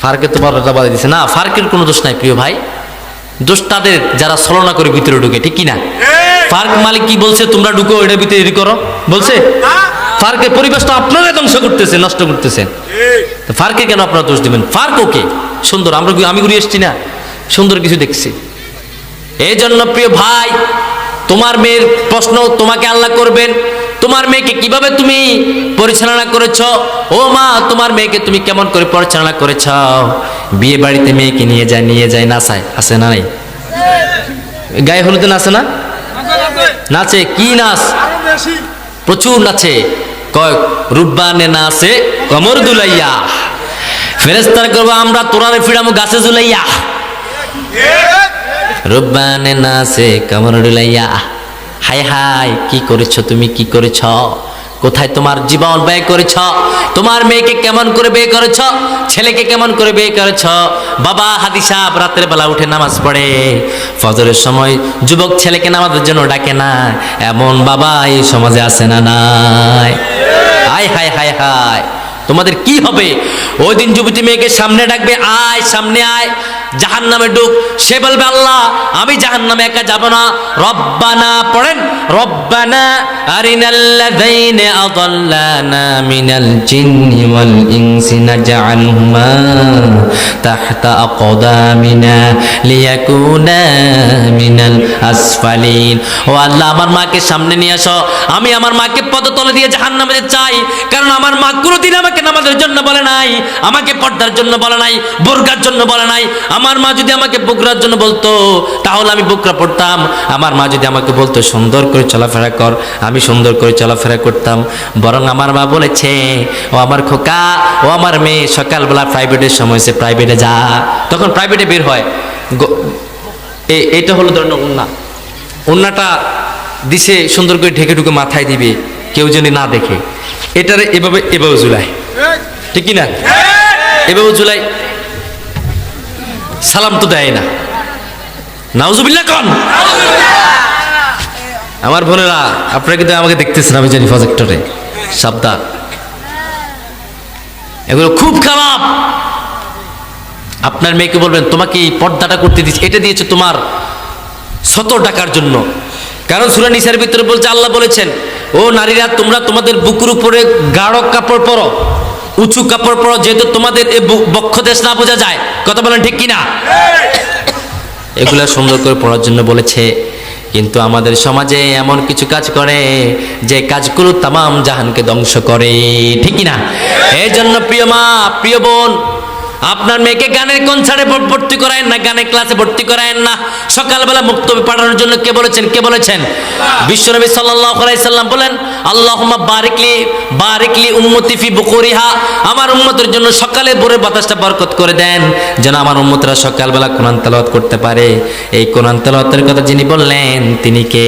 ফারকের তো বারোটা বাধা দিচ্ছে না। ফারকের কোনো দোষ নাই প্রিয় ভাই, দোষ তাদের যারা ছলনা করে ভিতরে ঢুকে। ঠিক কিনা? ফার্ক মালিক কি বলছে? তোমরা ঢুকো, এটার ভিতরে এরি করো বলছে? ফার্কের পরিবেশটা আপনারা ধ্বংস করতেছে, নষ্ট করতেছেন। ফার্কে কেন আপনারা দোষ দিবেন? ফার্ক ওকে সুন্দর, আমি ঘুরে এসছি না, সুন্দর কিছু দেখছি। এই জন্য প্রিয় ভাই, তোমার মেয়ের প্রশ্ন তোমাকে আল্লাহ করবেন, তোমার মেয়েকে কিভাবে তুমি পরিচালনা করেছ, ও মা তোমার মেয়েকে তুমি কেমন করে পরিচালনা করেছ। বিয়ে বাড়িতে মেয়েকে নিয়ে যায় নাচায়, আছে না নাই? গায়ে হলুদে নাচে না? নাচে, কি নাচ? প্রচুর নাচে। কয় রুব্বানে নাচে কমর দুলাইয়া, ফেরেশতার করবো আমরা তোরারে ফিরামো গাছে ঝুলাইয়া। রুব্বানে নাচে কমর দুলাইয়া। হায় হায়, কি করেছ তুমি, কি করেছ? কোথায় তোমার জীবন ব্যয় করেছ? তোমার মেয়েকে কেমন করে বিয়ে করেছ? ছেলেকে কেমন করে বিয়ে করেছ? বাবা হাদি সাহেব রাতের বেলা উঠে নামাজ পড়ে, ফজরের সময় যুবক ছেলেকে নামাজের জন্য ডাকে না, এমন বাবা এই সমাজে আছে না নাই? হায় হায় হায় হায়, তোমাদের কি হবে? ওই দিন যুবতী মেয়েকে সামনে ডাকবে, আয় সামনে আয়, জাহান্নামে ঢুক। সে বলবে আল্লাহ আমি জাহান্নামে একা যাব না। রব্বানা পড়েন, রব্বানা আরিনাল্লাযীনা আযাল্লানা মিনাল জিন্নি ওয়াল ইনসি নাজআলহুমা তাহতা আকদামিনা লিয়াকুনা মিনাল আসফালিন। ও আল্লাহ আমার মাকে সামনে নিয়ে আসো, আমি আমার মাকে পদতলে দিয়ে জাহান্নামে যেতে চাই। কারণ আমার মা কোনোদিন আমাকে নামাজের জন্য বলে নাই, আমাকে পর্দার জন্য বলে নাই, বোরকার জন্য বলে নাই। আমার মা যদি আমাকে বুকরার জন্য বলতো তাহলে আমি বুকরা পড়তাম। আমার মা যদি আমাকে বলতো সুন্দর করে চলাফেরা কর, আমি সুন্দর করে চলাফেরা করতাম। বরং আমার মা বলেছে, ও আমার খোকা, ও আমার মেয়ে, সকালবেলা প্রাইভেটের সময় সে প্রাইভেটে যা। তখন প্রাইভেটে বের হয়, এটা হলো ধরুন ওন্না, ওন্নাটা দিছে সুন্দর করে ঢেকে ঢুকে মাথায় দিবে, কেউ যেন না দেখে। এটারে এভাবে এভাবে ঝুলায়, ঠিক কি না? এভাবে ঝুলাই, সালাম তো দেয় না। নাউজুবিল্লাহ কোন? আমার বোনেরা আপনারা কিন্তু আমাকে দেখতেছেন, আমি জানি প্রজেক্টরে, সাবধান, এগুলো খুব খারাপ। আপনার মেয়েকে বলবেন তোমাকে এই পর্দাটা করতে দিচ্ছি, এটা দিয়েছে তোমার শত টাকার জন্য। কারণ সূরা নিসার ভিতরে বলছে, আল্লাহ বলেছেন, ও নারীরা তোমরা তোমাদের বুকের উপরে গাঢ় কাপড় পরো, উঁচু কাপড় পরো, যেহেতু তোমাদের এই বক্ষ দেশ না বোঝা যায়। কথা বলেন ঠিক কিনা? এগুলা সুন্দর করে পড়ার জন্য বলেছে। কিন্তু আমাদের সমাজে এমন কিছু কাজ করে যে কাজগুলো তামাম জাহানকে ধ্বংস করে, ঠিক কিনা? এই জন্য প্রিয় মা, প্রিয় বোন, আপনার মেয়েকে গানের কনসার্টে ভর্তি করায়েন না, গানের ক্লাসে ভর্তি করায়েন না। সকালবেলা মুক্তবি পাঠানোর জন্য কে বলেছেন? কে বলেছেন? বিশ্বনবী সাল্লাল্লাহু আলাইহি সাল্লাম বলেন, আল্লাহুম্মা বারিকলি উম্মতি ফি বুকুরিহা, আমার উম্মতের জন্য সকালে ভোরের বাতাসটা বরকত করে দেন, যেন আমার উম্মতরা সকালবেলা কোরআন তেলাওয়াত করতে পারে। এই কোরআন তেলাওয়াতের কথা যিনি বললেন তিনি কে?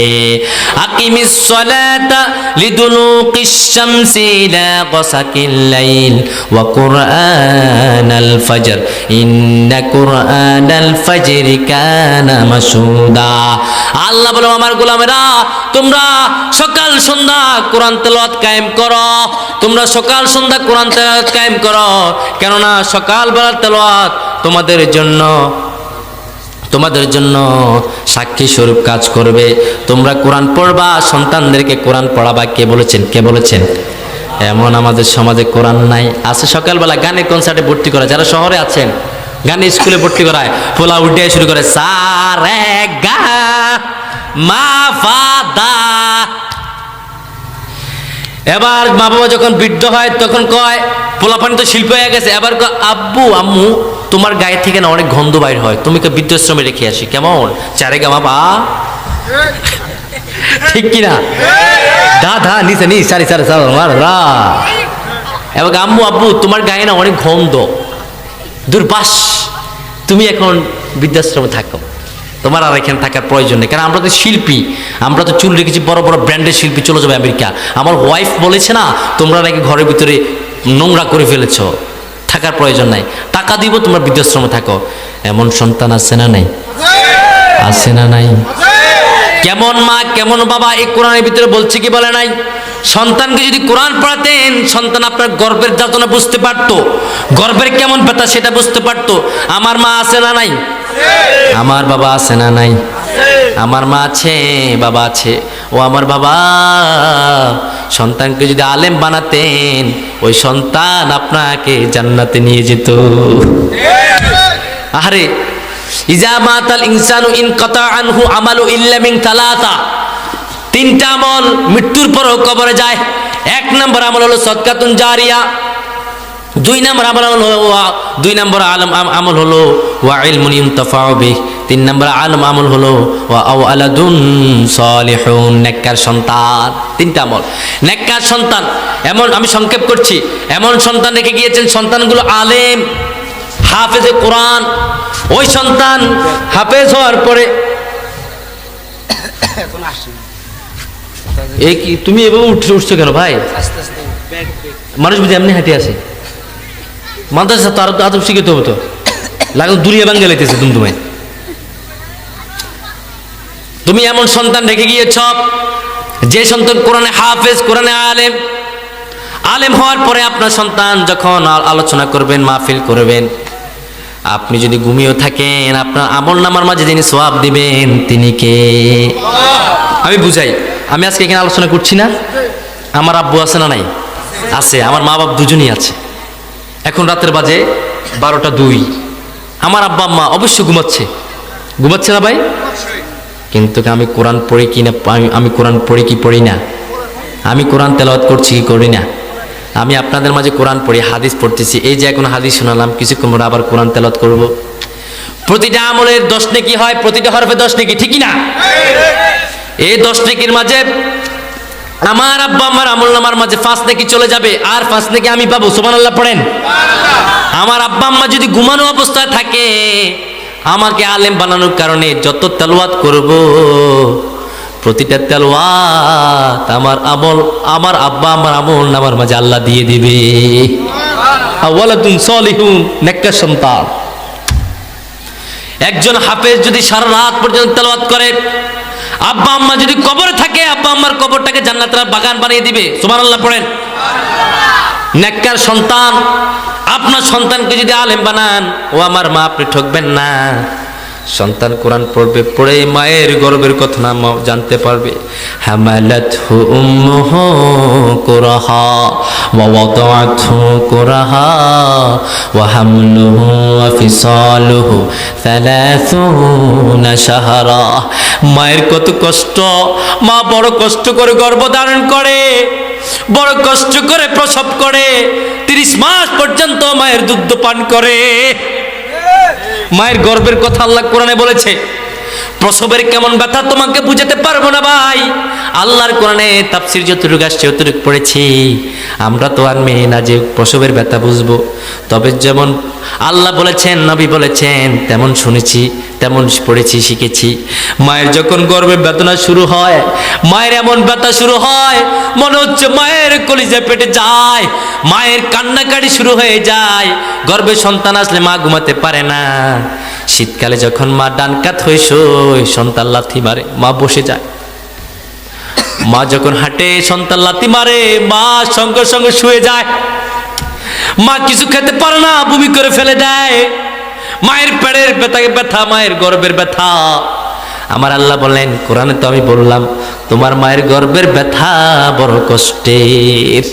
আকিমিস সালাতা লিদুলুকিশ শামসি ইলা গাসাকিল লাইল ওয়া কুরআনাল ফজর ইন্না কুরআনাল ফজরি কানা মাশহুদা। আল্লাহ বলে আমার গোলামেরা তোমরা সকাল সন্ধ্যা কোরআন তেলাওয়াত কায়েম করো, তোমরা সকাল সন্ধ্যা কোরআন তেলাওয়াত কায়েম করো। কেননা সকালবেলা তেলাওয়াত তোমাদের জন্য সাক্ষী স্বরূপ কাজ করবে। তোমরা কোরআন পড়বা, সন্তানদেরকে কোরআন পড়াবা। কে বলেছেন? কে বলেছেন? এমন আমাদের সমাজে কোরআন নাই। আছে সকালবেলা গানের কনসার্টে ভর্তি করা, যারা শহরে আছেন গানের স্কুলে ভর্তি করায়, পোলা উঠে শুরু করে সা রে গা মা ফা দা। এবার মা বাবা যখন বৃদ্ধ হয় তখন কয়, পোলাপানি তো শিল্প হয়ে গেছে, এবার কয় আব্বু আম্মু তোমার গায়ে থেকে না অনেক গন্ধ বাইর হয়, তুমি কে বৃদ্ধাশ্রমে রেখে আসি। কেমন? চারে গা বাবা, ঠিক কিনা? দা ধা নিচে নি সারি সারি রা। এবার আম্মু আব্বু তোমার গায়ে না অনেক গন্ধ, দুর্বাস, তুমি এখন বৃদ্ধাশ্রমে থাকো, তোমার আর এখানে থাকার প্রয়োজন নেই। কারণ আমরা তো শিল্পী, আমরা তো চুল রেখেছি, বড় বড় ব্র্যান্ডের শিল্পী, চলে যাবে আমেরিকা। আমার ওয়াইফ বলেছে না তোমরা নাকি ঘরের ভিতরে নোংরা করে ফেলেছ, থাকার প্রয়োজন নাই, টাকা দিব তোমরা বৃদ্ধাশ্রমে থাকো। এমন সন্তান আছে না নাই? আছে না নাই? কেমন মা কেমন বাবা এই কোরআনের ভিতরে বলছে কি বলে নাই? সন্তানকে যদি কোরআন পড়াতেন, সন্তান আপনার গর্বের যাতনা বুঝতে পারতো, গর্বের কেমন ব্যথা সেটা বুঝতে পারতো। আমার মা আছে না নাই? আমার বাবা আছে না নাই? আমার মা আছে, বাবা আছে। ও আমার বাবা, সন্তানকে যদি আলেম বানাতেন, ওই সন্তান আপনাকে জান্নাতে নিয়ে যেত। আরে ইজা মাতাল ইনসানু ইনকাতা আনহু আমালু ইল্লা মিন তালাতা, তিনটা আমল মৃত্যুর পরও কবরে যায়। এক নম্বর আমল হলো সদকাতুন জারিয়া, দুই নম্বর আমল হলো আমল হলো ওয়া ইলমুন ইউনতাফাউ বিহি, তিন নম্বর আমল হলো ওয়া আওলাদুন সালিহুন, নেককার সন্তান। তিনটা আমল। নেককার সন্তান এমন, আমি সংক্ষেপ করছি, এমন সন্তান রেখে গিয়েছেন, সন্তানগুলো আলেম, হাফেজে কোরআন। ওই সন্তান হাফেজ হওয়ার পরে এই কি তুমি এভাবে উঠছো কেন ভাই? মানুষ বুঝে এমনি হাঁটে আসে, মাদ্রাসা তো আরো আদব শিখতে হবে তো, লাগো দুনিয়া বাঙ্গা লাইতেছে তুমি। তুমি এমন সন্তান রেখে গিয়েছ যে সন্তান কোরআনে হাফেজ, কোরআনে আলেম। আলেম হওয়ার পরে আপনার সন্তান যখন আলোচনা করবেন, মাহফিল করবেন, আপনি যদি ঘুমিয়েও থাকেন, আপনার আমল নামার মাঝে যিনি সওয়াব দিবেন তিনি কে? আমি বুঝাই, আমি আজকে এখানে আলোচনা করছি না, আমার আব্বু আছে না নাই? আছে। আমার মা বাপ দুজনই আছে। এখন রাতের বাজে 12টা 2। আমার আব্বা আম্মা অবশ্য ঘুমাচ্ছে না ভাই? কিন্তু আমি কোরআন পড়ি কি না, আমি কোরআন পড়ি কি পড়ি না, আমি কোরআন তেলাওয়াত করছি কি করি না, আমি আপনাদের মাঝে কোরআন পড়ি, হাদিস পড়তেছি। এই যে এখন হাদিস শোনালাম, কিছুক্ষণ পরে আবার কোরআন তেলাওয়াত করব। প্রতিটা আমলের 10 নেকি হয়, প্রতিটা হরফে 10 নেকি, ঠিকই না? এই 10 নেকির মাঝে আমার আব্বা আমার আমল নামার মাঝে 5 নেকি চলে যাবে, আর 5 নেকি আমি পাবো। সুবহানাল্লাহ পড়েন। আমার আব্বা আম্মা যদি ঘুমানো অবস্থায় থাকে, আমাকে আলেম বানানোর কারণে যত তেলাওয়াত করব, প্রতিটা তেলাওয়াত আমার আমল, আমার আব্বা আমার আমল নামার মাঝে আল্লাহ দিয়ে দিবে। আওয়ালাদুন সালিহুন, নেককার সন্তান। একজন হাফেজ যদি সারা রাত পর্যন্ত তেলাওয়াত করে, আব্বা আম্মা যদি কবরে থাকে, আব্বা আম্মার কবরটাকে জান্নাতের বাগান বানিয়ে দিবে। সুবহানাল্লাহ পড়েন। নেককার সন্তান। আপনার সন্তানকে যদি আলেম বানান, ও আমার মা, আপনি ঠকবেন না। সন্তান কোরআন পড়বে, পড়ে মায়ের গর্বের কথা না জানতে পারবে। হামালাতহু উম্মুহু কুরহা ওয়া ওয়াদাআতহু কুরহা ওয়া হামলুহু ওয়া ফিসালুহু 30 শাহরা। মায়ের কত কষ্ট, মা বড় কষ্ট করে গর্ভধারণ করে, বড় কষ্ট করে প্রসব করে, 30 মাস পর্যন্ত মায়ের দুধ পান করে। মায়ের গর্বের কথা আল্লাহ কোরআনে বলেছে। প্রসবের কেমন ব্যথা তোমাকে বুঝাতে পারবো না ভাই, আল্লাহর কোরআনে তাফসীর যতটুকু আসছে অতটুকু পড়েছি। আমরা তো আর মেয়ে না যে প্রসবের ব্যথা বুঝবো, তবে যেমন আল্লাহ বলেছেন, নবী বলেছেন, তেমন শুনেছি, তেমন পড়েছি, শিখেছি। মায়ের যখন গর্ভে বেদনা শুরু হয়, মায়ের এমন ব্যথা শুরু হয়, মনে হচ্ছে মায়ের কলিজা পেটে যায়, মায়ের কান্নাকাটি শুরু হয়ে যায়। গর্ভে সন্তান আসলে মা ঘুমাতে পারে না। শীতকালে যখন মা ডান কাত হয়ে শোয়, সন্তান লাথি মারে, মা বসে যায়। মা যখন হাঁটে, সন্তান লাথি মারে, মা সঙ্গে সঙ্গে শুয়ে যায়। মা কিছু খেতে পারে না, বমি করে ফেলে দেয়। মায়ের পেটের ব্যথা, মায়ের গর্ভের ব্যথা। আমার আল্লাহ বলেন কোরআনে, তো আমি বললাম তোমার মায়ের গর্ভের ব্যথা বড় কষ্টের।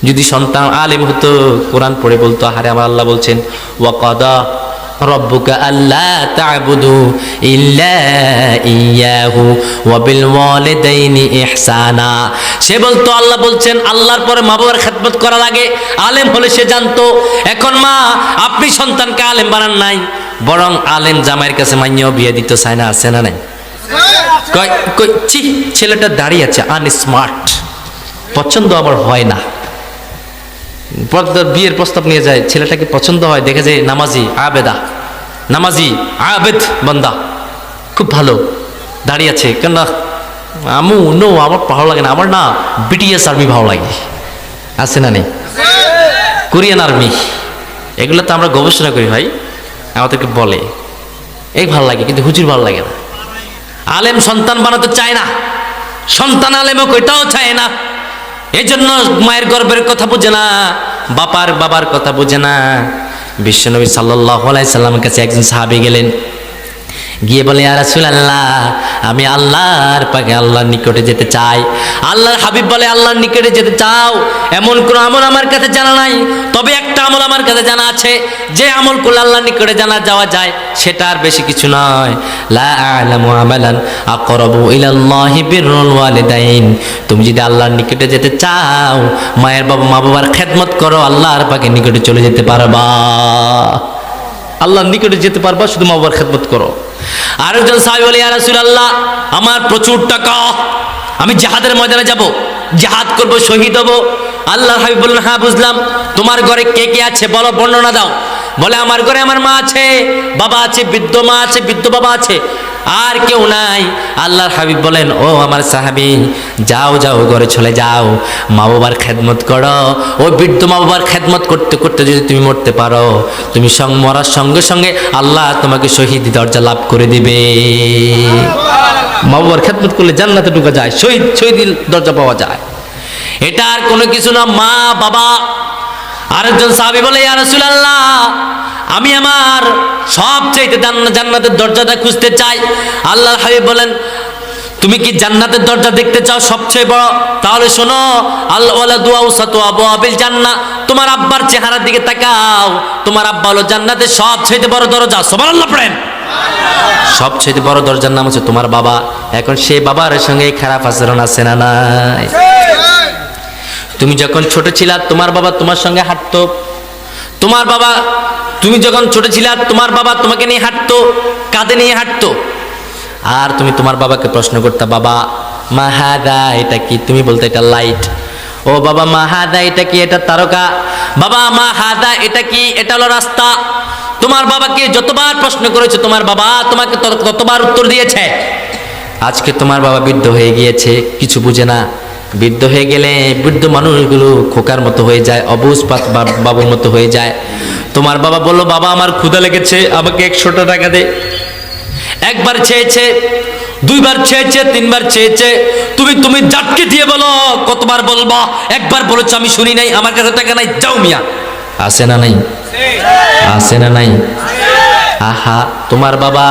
যদি সন্তান আলেম হতো, কোরআন পড়ে বলতো, আরে আমার আল্লাহ বলছেন ওয়াকাদা রব্বুকা আল্লা তা'বুদু ইল্লা ইয়াহু ওয়া বিল ওয়ালিদাইনি ইহসানা। সে বলতো, আল্লাহ বলছেন আল্লাহর পরে মা বাবার খেদমত করা লাগে। আলেম হলে সে জানতো। এখন মা, আপনি সন্তানকে আলেম বানান নাই, বরং আলেম জামাইয়ের কাছে মাইয়াও বিয়ে দিতে চায় না। আছে না নাই? ছি, ছেলেটা দাঁড়িয়ে আছে, আনস্মার্ট, পছন্দ আমার হয় না। বিয়ের প্রস্তাব নিয়ে যায়, ছেলেটাকে পছন্দ হয়, দেখে যায় নামাজি আবেদ বান্দা, খুব ভালো, দাঁড়িয়ে আছে। কেন আমার ভালো লাগে না, আমার না বিটিএস আর্মি ভালো লাগে। আছে না নেই? কোরিয়ান আর্মি, এগুলো তো আমরা গবেষণা করি ভাই, আমাদেরকে বলে এই ভালো লাগে, কিন্তু হুজুর ভালো লাগে না। আলেম সন্তান বানাতে চায় না, সন্তান আলেম ওইটাও চায় না। এই জন্য মায়ের গর্বের কথা বুঝে না, বাবার কথা বুঝে না। বিশ্বনবী সাল্লাল্লাহু আলাইহি সাল্লামের কাছে একজন সাহাবী গেলেন। গিয়ে বলে ইয়া রাসূলুল্লাহ, আমি আল্লাহর পাকে আল্লাহর নিকটে যেতে চাই। আল্লাহর হাবিব বলে, আল্লাহর নিকটে যেতে চাও? এমন কোন আমল আমার কাছে জানা নাই, তবে একটা আমল আমার কাছে জানা আছে, যে আমল করলে আল্লাহর নিকটে যাওয়া যায়, সেটা আর বেশি কিছু নয়। লা আ'লামু আমালান আকরাবু ইলাল্লাহি বিররুল ওয়ালিদাইন। তুমি যদি আল্লাহর নিকটে যেতে চাও, মা বাবার খেদমত করো, আল্লাহর পাকে নিকটে চলে যেতে পারবা। আল্লাহর নিকটে যেতে পারবা, শুধু মা বাবার খেদমত করো। আরেকজন সাহাবী বলে, ইয়া রাসূলুল্লাহ, আমার প্রচুর টাকা, আমি জিহাদের ময়দানে যাব, জিহাদ করব, শহীদ হব। আল্লাহর হাবিব বললেন, হ্যাঁ বুঝলাম। তোমার ঘরে কে কে আছে বলো, বর্ণনা দাও। বলে, আমার ঘরে আমার মা আছে, বাবা আছে, বৃদ্ধ মা আছে, বৃদ্ধ বাবা আছে, আর কেউ নাই। আল্লাহর হাবিব বলেন, ও আমার সাহাবী, যাও যাও, ঘরে চলে যাও, মা বাবার খেদমত করো। ওই বৃদ্ধ মা বাবার খেদমত করতে করতে যদি তুমি মরতে পারো, তুমি মরার সঙ্গে সঙ্গে আল্লাহ তোমাকে শহীদ দরজা লাভ করে দিবে। মা বাবার খেদমত করলে জান্নাতে ঢোকা যায়, শহীদ দরজা পাওয়া যায়। এটা আর কোনো কিছু না, মা বাবা। আরেকজন সাহাবী বলে, ইয়া রাসূলুল্লাহ, আমি আমার সবচেয়ে জান্নাতের দরজাটা খুঁজতে চাই। আল্লাহর হাবিব বলেন, তুমি কি জান্নাতের দরজা দেখতে চাও সবচেয়ে বড়? তাহলে শোনো, আল ওয়ালাদু আওসাতু আবওয়াবিল জান্নাহ। তোমার আব্বার চেহারার দিকে তাকাও, তোমার আব্বা হলো জান্নাতের সবচেয়ে বড় দরজা। সুবহানাল্লাহ পড়েন। সবচেয়ে বড় দরজার নাম হচ্ছে তোমার বাবা। এখন সেই বাবার সঙ্গে খারাপ আচরণ আছে না নাই? তুমি যখন ছোট ছিলা, তোমার বাবা তোমার সঙ্গে হাঁটতো। তোমার বাবা, তুমি যখন ছোট ছিলা, তোমার বাবা তোমাকে নিয়ে হাঁটতো, কাঁধে নিয়ে হাঁটতো। আর তুমি তোমার বাবাকে প্রশ্ন করতে, বাবা মা হাদা এটা কি? তুমি বলতে এটা লাইট। ও বাবা মা হাদা এটা কি? এটা তারকা। বাবা মা হাদা এটা কি? এটা হলো রাস্তা। তোমার বাবাকে যতবার প্রশ্ন করেছো, তোমার বাবা তোমাকে ততবার উত্তর দিয়েছে। আজকে তোমার বাবা বৃদ্ধ হয়ে গিয়েছে, কিছু বুঝে না। বৃদ্ধ হয়ে গেলে বৃদ্ধ মানুষগুলো খোকার মতো হয়ে যায়, অবুঝ বাবুর মতো হয়ে যায়। তোমার বাবা বললো, বাবা আমার ক্ষুধা লেগেছে, আমাকে 100 টাকা দে। একবার চেয়েছে, দুইবার চেয়েছে, তিনবার চেয়েছে। তুমি জাটকে দিয়ে বলো, কতবার বলবা? একবার বলেছো আমি শুনি নাই, আমার কাছে টাকা নাই, যাও মিয়া। আছে না নাই? আছে না নাই? আহা, তোমার বাবা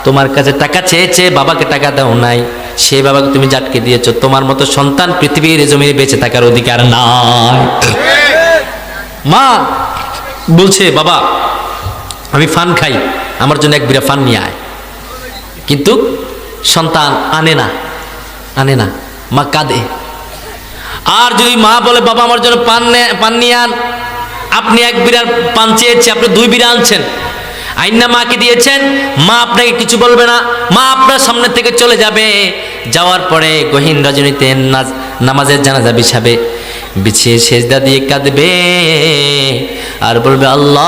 তোমার কাছে টাকা চেয়েছে, বাবাকে টাকা দাও নাই, সেই বাবাকে তুমি জাটকে দিয়েছো। তোমার মতো সন্তান পৃথিবীর জমিনে বেঁচে থাকার অধিকার নাই। মা বলছে, বাবা আমি ফান খাই, আমার জন্য 1 বিড়া ফান নিয়ে আয়। কিন্তু সন্তান আনে না, মা কাঁদে। আর যদি মা বলে, বাবা আমার জন্য পান নিয়ে আন, আপনি 1 বিড়ার পান চেয়েছে, আপনি 2 বিড়া আনছেন, আইনা মাকে দিয়েছেন, মা আপনাকে কিছু বলবে না, মা আপনার সামনে থেকে চলে যাবে। যাওয়ার পরে গহীন রজনীতে নামাজের জানাজা বিছিয়ে সেজদা দিয়ে কাঁদবে আর বলবে, আল্লাহ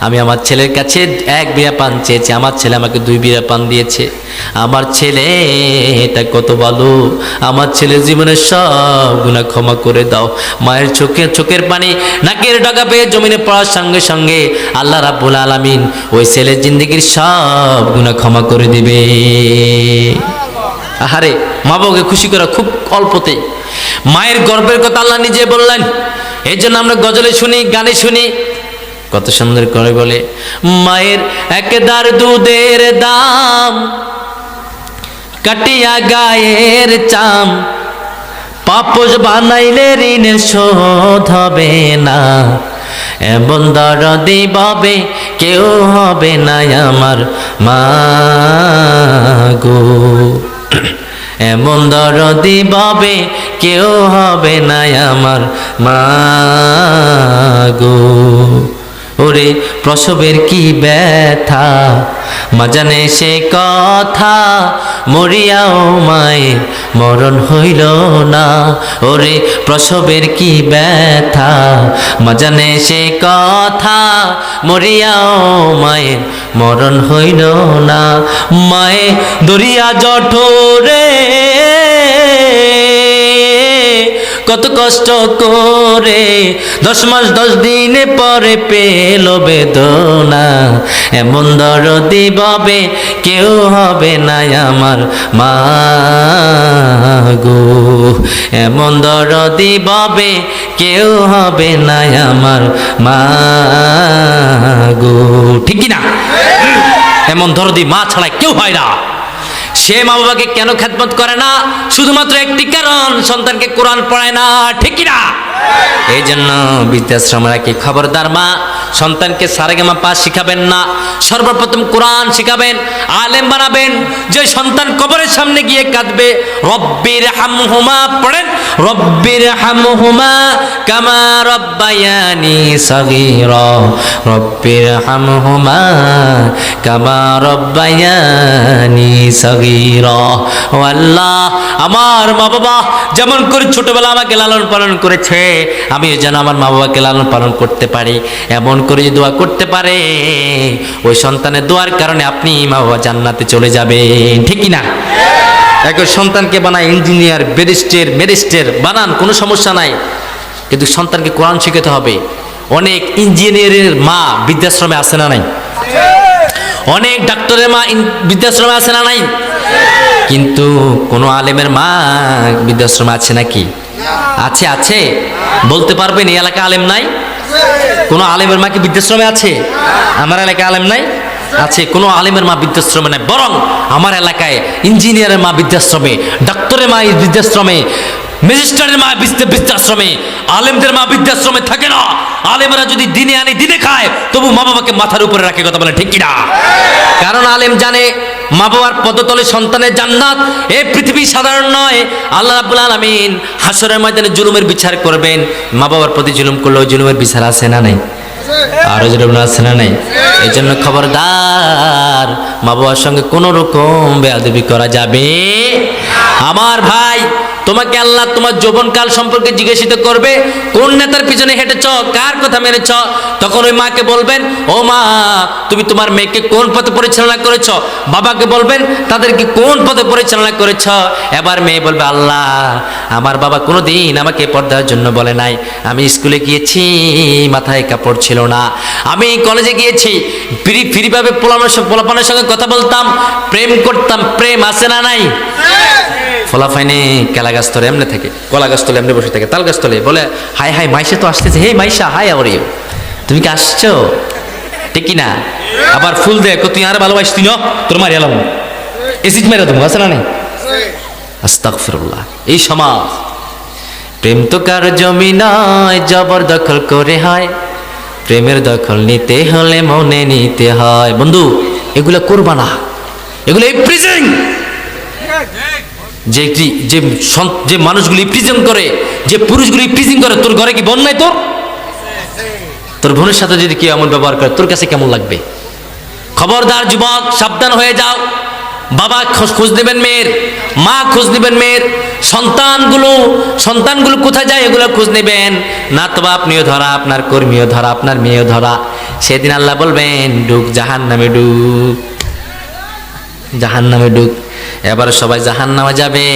আমি আমার ছেলের কাছে 1 বিড়া পান চেয়েছি, আমার ছেলে আমাকে 2 বিড়া পান দিয়েছে। আমার ছেলে এটা কত ভালো, আমার ছেলের জীবনের সব গুনাহ ক্ষমা করে দাও। মায়ের চোখের পানি নাকের ডগা পেয়ে জমিনে পড়ার সঙ্গে সঙ্গে আল্লাহ রাব্বুল আলামিন ওই ছেলের জিন্দেগির সব গুনাহ ক্ষমা করে দিবে। আহারে, মা বাবাকে খুশি করা খুব অল্পতেই। মায়ের গর্বের কথা আল্লাহ নিজে বললেন। এই জন্য আমরা গজলে শুনি, গানে শুনি, কত সুন্দর করে বলে, মায়ের 1 দার দুধের দাম কাটিয়া গায়ের চাম, পাপোশ বানাইলে ঋণের শোধ হবে না, এমন দরদি বাবে কেউ হবে না আমার মা গো, এমন দরদি বাবে কেউ হবে না আমার মা গো। ওরে প্রসবের কি ব্যথা, মা জানে সে কথা, মরিয়াও মায়ের মরণ হইল না। ওরে প্রসবের কি ব্যথা, মা জানে সে কথা, মরিয়াও মায়ের মরণ হইল না। মায়ে দরিয়া জঠরে কত কষ্ট করে 10 মাস 10 দিন পরে পেল বেদনা, এমন দরদি ভাবে কেউ হবে না আমার মা গো, এমন দরদি ভাবে কেউ হবে না আমার মা গো। ঠিক কি না? এমন দরদি মা ছাড়া কেউ হয় না। সে মা বাবাকে কেন খেদমত করে না? শুধুমাত্র একটি কারণ, সন্তানকে কোরআন পড়ায় না। ঠিক কি না? এই জন্য বৃদ্ধাশ্রমরা কি খবরদার মা, সন্তানকে সারেগামা পা শিখাবেন না, সর্বপ্রথম কোরআন শিখাবেন, আলেম বানাবেন। যে সন্তান কবরের সামনে গিয়ে কাঁদবে, রব্বির হামহুমা পড়েন, রব্বির হামহুমা কামা রব্বায়ানি সগীরা, রব্বির হামহুমা কামা রব্বায়ানি সগীরা। ও আল্লাহ, আমার মা বাবা যেমন করে ছোটবেলা আমাকে লালন পালন করেছে, আমি যেন আমার মা বাবাকে লালন পালন করতে পারি, এমন করে দোয়া করতে পারে, ওই সন্তানের দোয়ার কারণে আপনি মা বাবা জান্নাতে চলে যাবেন। ঠিক কি না? একজন সন্তানকে বানায় ইঞ্জিনিয়ার, ব্যারিস্টার বানান, কোনো সমস্যা নাই, কিন্তু সন্তানকে কোরআন শিখাতে হবে। অনেক ইঞ্জিনিয়ারের মা বৃদ্ধাশ্রমে আছে না নাই? অনেক ডাক্তারের মা বৃদ্ধাশ্রমে আছে না নাই? কিন্তু কোন আলেমের মা বৃদ্ধাশ্রমে আছে নাকি? আছে? আছে বলতে পারবেন এই এলাকায় আলেম নাই? কোন আলেমের মা কি বৃদ্ধাশ্রমে আছে? আমার এলাকায় আলেম নাই? আছে। কোন আলেমের মা বৃদ্ধাশ্রমে নাই, বরং আমার এলাকায় ইঞ্জিনিয়ারের মা বৃদ্ধাশ্রমে, ডাক্তারের মা বৃদ্ধাশ্রমে, ম্যাজিস্ট্রেটের মা বৃদ্ধাশ্রমে, আলেমদের মা বৃদ্ধাশ্রমে থাকে না। আলেমরা যদি দিনে আনে দিনে খায়, তবু মা বাবাকে মাথার উপরে রাখে, কথা বলে ঠিক কিনা? কারণ আলেম জানে মা বাবার পদতলে সন্তানের জান্নাত। এই পৃথিবী সাধারণ নয়, আল্লাহ রাব্বুল আলামিন হাসরের ময়দানে জুলুমের বিচার করবেন। মা বাবার প্রতি জুলুম করলে ওই জুলুমের বিচার আছে না নাই? আরো জুলুম আছে না নাই? এই জন্য খবরদার, মা বাবার সঙ্গে কোন রকম বেয়াদবি করা যাবে। আমার ভাই, তোমাকে আল্লাহ তোমার যৌবনকাল সম্পর্কে জিজ্ঞাসিত করবে, কোন নেতার পিছনে হেঁটেছ, কার কথা মেনেছ। তখন ওই মাকে বলবেন, ও মা, তুমি তোমার মেয়েকে কোন পথে পরিচালনা করেছ। বাবাকে বলবেন, তাদেরকে কোন পথে পরিচালনা করেছ। এবার মেয়ে বলবে, আল্লাহ, আমার বাবা কোনোদিন আমাকে পর্দার জন্য বলে নাই। আমি স্কুলে গিয়েছি, মাথায় কাপড় ছিল না। আমি কলেজে গিয়েছি, ফ্রিভাবে পোলাপানের সঙ্গে কথা বলতাম, প্রেম করতাম। প্রেম আছে না নাই? ফলাফাইনে কেলা গাছতলে এমনি থাকে, কলা গাছতলে এমনি বসে থাকে, তাল গাছতলে বলে, হাই হাই মাইশা তো আসতেছে, হে মাইশা হাই আওয়ার ইউ, তুমি কি আসছো? ঠিক কি না? আবার ফুল দেখ, তুই আর ভালোবাসতি না, তোর মারি এলাম এসিড মেরে তুমি, আছে না নাই? আস্তাগফিরুল্লাহ। এই সমাজ, প্রেম তো কার জমি নয়, জবরদখল করে হয়। প্রেমের দখল নিতে হলে মনে নিতে হয়। বন্ধু, এগুলা করবা না, এগুলো ইপ্রিজিং। যে মানুষগুলি প্রিজন করে, যে পুরুষগুলি প্রিজিং করে, তোর ঘরে কি বোন নাই? তোর বোনের সাথে যদি কেউ এমন ব্যবহার করে, তোর কাছে কেমন লাগবে? খবরদার যুবক, সাবধান হয়ে যাও। বাবা খোঁজ নেবেন মেয়ের, মা খোঁজ নেবেন মেয়ের, সন্তানগুলো কোথায় যায় এগুলো খোঁজ নেবেন। না তো আপনিও ধরা, আপনার কর্মীও ধরা, আপনার মেয়েও ধরা। সেদিন আল্লাহ বলবেন, ডুক জাহান্নামে, ডুক জাহান্নামে ডুক। এবার সবাই জাহান্নামে যাবে।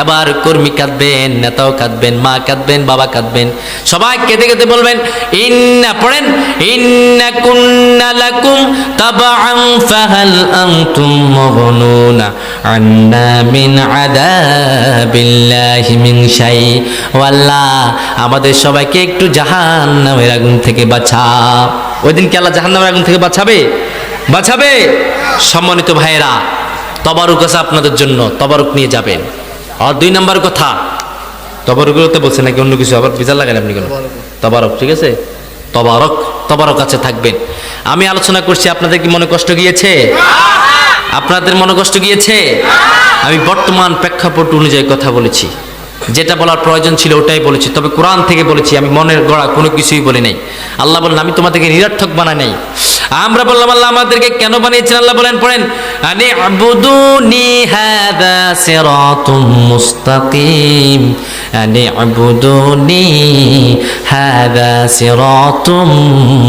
এবার কর্মী কাঁদবেন, নেতাও কাঁদবেন, মা কাঁদবেন, বাবা কাঁদবেন। সবাই কেঁদে কেঁদে বলবেন, ইন্না পড়েন, ইন্না কুন্না লাকুম তাবআন ফাহাল আনতুম মুগনুনা আন্না মিন আযাবিল্লাহি মিন শাই। ও আল্লাহ, আমাদের সবাইকে একটু জাহান্নামের আগুন থেকে বাঁচাও। ওই দিন কি আল্লাহ জাহান্নামের আগুন থেকে বাঁচাবে? সম্মানিত ভাইয়েরা, তবারুক আছে আপনাদের জন্য, তবারুক নিয়ে যাবেন। আর 2 নম্বর কথা, তবারুকগুলোতে বলছে নাকি অন্য কিছু, আবার বিচার লাগান আপনি কেন? তবারক, ঠিক আছে, তবারক আছে, থাকবেন। আমি আলোচনা করছি, আপনাদের কি মনে কষ্ট গিয়েছে? আপনাদের মনে কষ্ট গিয়েছে? আমি বর্তমান প্রেক্ষাপট অনুযায়ী কথা বলেছি, যেটা বলার প্রয়োজন ছিল ওটাই বলেছি, তবে কোরআন থেকে বলেছি, আমি মনের গড়া কোনো কিছুই বলি নাই। আল্লাহ বলেন, আমি তোমাদেরকে নিরর্থক বানাই নাই। আমরা বললাম, আল্লাহ আমাদেরকে কেন বানিয়েছেন? আল্লাহ বলেন, পড়েন, আনি আবুদুনি হাদা সিরাতুম মুস্তাকিম, আনি আবুদুনি হাযা সিরাতুম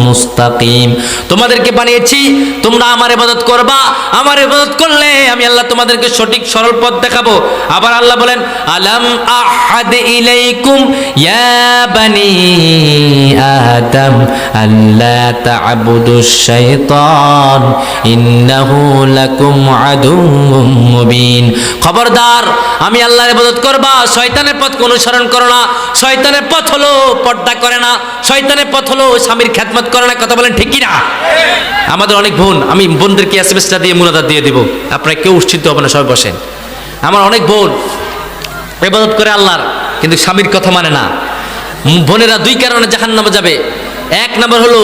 মুস্তাকিম। তোমাদেরকে বানিয়েছি তোমরা আমার ইবাদত করবা, আমার ইবাদত করলে আমি আল্লাহ তোমাদেরকে সঠিক সরল পথ দেখাবো। আবার আল্লাহ বলেন আলাম আহাদ ইলাইকুম ইয়া বানি আদম আল্লা তা'বুদুশ শাইতান ইন্নাহু লাকুম আদুউম মুবিন। খবরদার, আমি আল্লাহর ইবাদত করবা, শয়তানের পথ অনুসরণ করো না। শয়তানের পথ হলো পর্দা করে না, শয়তানের পথ হলো স্বামীর খেদমত করে না। কথা বলেন ঠিক কি না? আমাদের অনেক বোন, আমি বোনদেরকে এসএমএসটা দিয়ে মুনাজাত দিয়ে দিব, আপনারা কেউ উচ্ছিত হবে না, সবাই বসেন। আমার অনেক বোন ইবাদত করে আল্লাহর, কিন্তু স্বামীর কথা মানে না। বোনেরা দুই কারণে জাহান্নামে যাবে। এক নম্বর হলো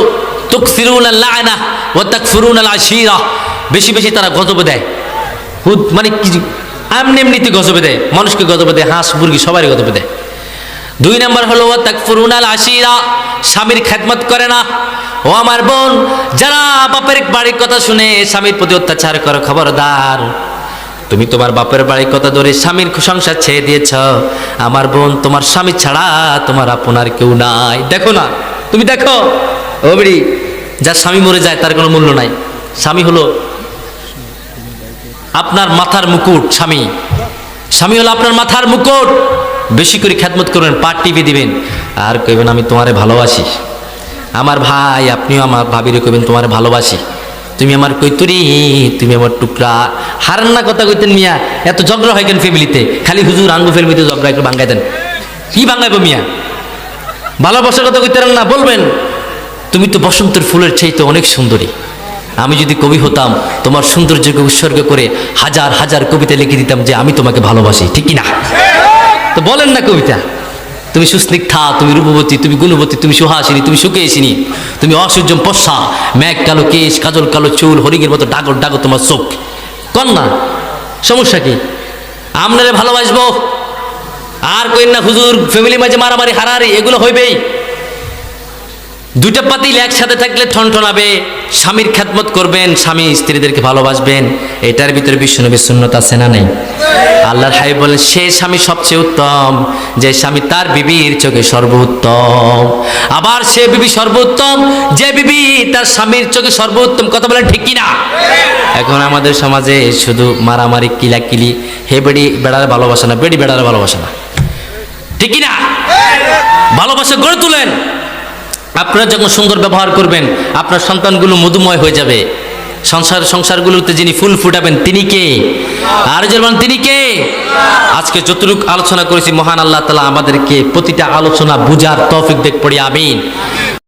তুকসিরুনাল লা'না ওয়া তাকফুরুনাল আশীরা, বেশি বেশি তারা গজব দেয়। মানে কি এমনিতে গজবে দেয়, মানুষকে গজবে দেয়, হাঁস মুরগি সবারই গজবে দেয়। দুই নম্বর হলো ওয়া তাকফুরুনাল আশীরা, স্বামীর খেদমত করে না। ও আমার বোন, যারা বাপের বাড়ির কথা শুনে স্বামীর প্রতি অত্যাচার করো, খবরদার, তুমি তোমার বাপের বাড়ির কথা ধরে স্বামীর সংসার ছেড়ে দিয়েছ। আমার বোন, তোমার স্বামী ছাড়া তোমার আপনার কেউ নাই। দেখো না, তুমি দেখো ও বিড়ি, যার স্বামী মরে যায় তার কোনো মূল্য নাই। স্বামী হলো আপনার মাথার মুকুট। স্বামী হলো আপনার মাথার মুকুট। বেশি করে খেদমত করবেন, পাট টিপে দিবেন, আর কইবেন আমি তোমারে ভালোবাসি। আমার ভাই, আপনিও আমার ভাবিরে কইবেন তোমারে ভালোবাসি, তুমি আমার কৈতুরি, তুমি আমার টুকরা। হারান না কথা কইতেন মিয়া, এত ঝগড়া হয় কেন ফ্যামিলিতে? খালি হুজুর আঙ্গু ফ্যামিলিতে ঝগড়া, একটু ভাঙ্গাই দেন। কি ভাঙ্গাইবো মিয়া? ভালোবাসার কথা কইতেন না, বলবেন তুমি তো বসন্তের ফুলের চাইতে অনেক সুন্দরী। আমি যদি কবি হতাম, তোমার সৌন্দর্যকে উৎসর্গ করে হাজার হাজার কবিতা লিখে দিতাম যে আমি তোমাকে ভালোবাসি, ঠিক কি না? তো বলেন না কবিতা। তুমি সুস্নিগ্ধা, তুমি রূপবতী, তুমি গুণবতী, তুমি সুহাসিনী, তুমি সুকেশিনী, তুমি অসূর্যম পশ্চা, মেঘ কালো কেশ, কাজল কালো চুল, হরিণের মতো ডাগর ডাগর তোমার চোখ। কন্যা, সমস্যা কি? আপনারে ভালোবাসবো আর কইন না হুজুর ফ্যামিলি মাঝে মারামারি হারাহারি, এগুলো হইবেই। দুইটা পাতিল একসাথে থাকলে ঠনঠনাবে। স্বামীর খেদমত করবেন, স্বামী স্ত্রীদেরকে ভালোবাসবেন, এটার ভিতরে বিশ্বনবীর সুন্নত আছে না নেই? আল্লাহর হাবিব বলেন সে স্বামী সবচেয়ে উত্তম যে স্বামী তার বিবির চোখে সর্বোত্তম। আবার সে বিবি সর্বোত্তম যে বিবি তার স্বামীর চোখে সর্বোত্তম। কথা বলেন ঠিক কি না? এখন আমাদের সমাজে শুধু মারামারি, কিলাকিলি, হে বেড়ি বেড়ার ভালোবাসা না, বেড়ি বেড়ার ভালোবাসা না, ঠিক কি না? ভালোবাসা গড়ে তুলেন। আপনারা যখন সুন্দর ব্যবহার করবেন, আপনার সন্তানগুলো মধুময় হয়ে যাবে। সংসারগুলোতে যিনি ফুল ফুটাবেন তিনি কে? আর যেমন তিনি কে? আজকে যতটুকু আলোচনা করেছি, মহান আল্লাহ তাআলা আমাদেরকে প্রতিটা আলোচনা বুঝার তৌফিক দেখ পড়ি, আমিন।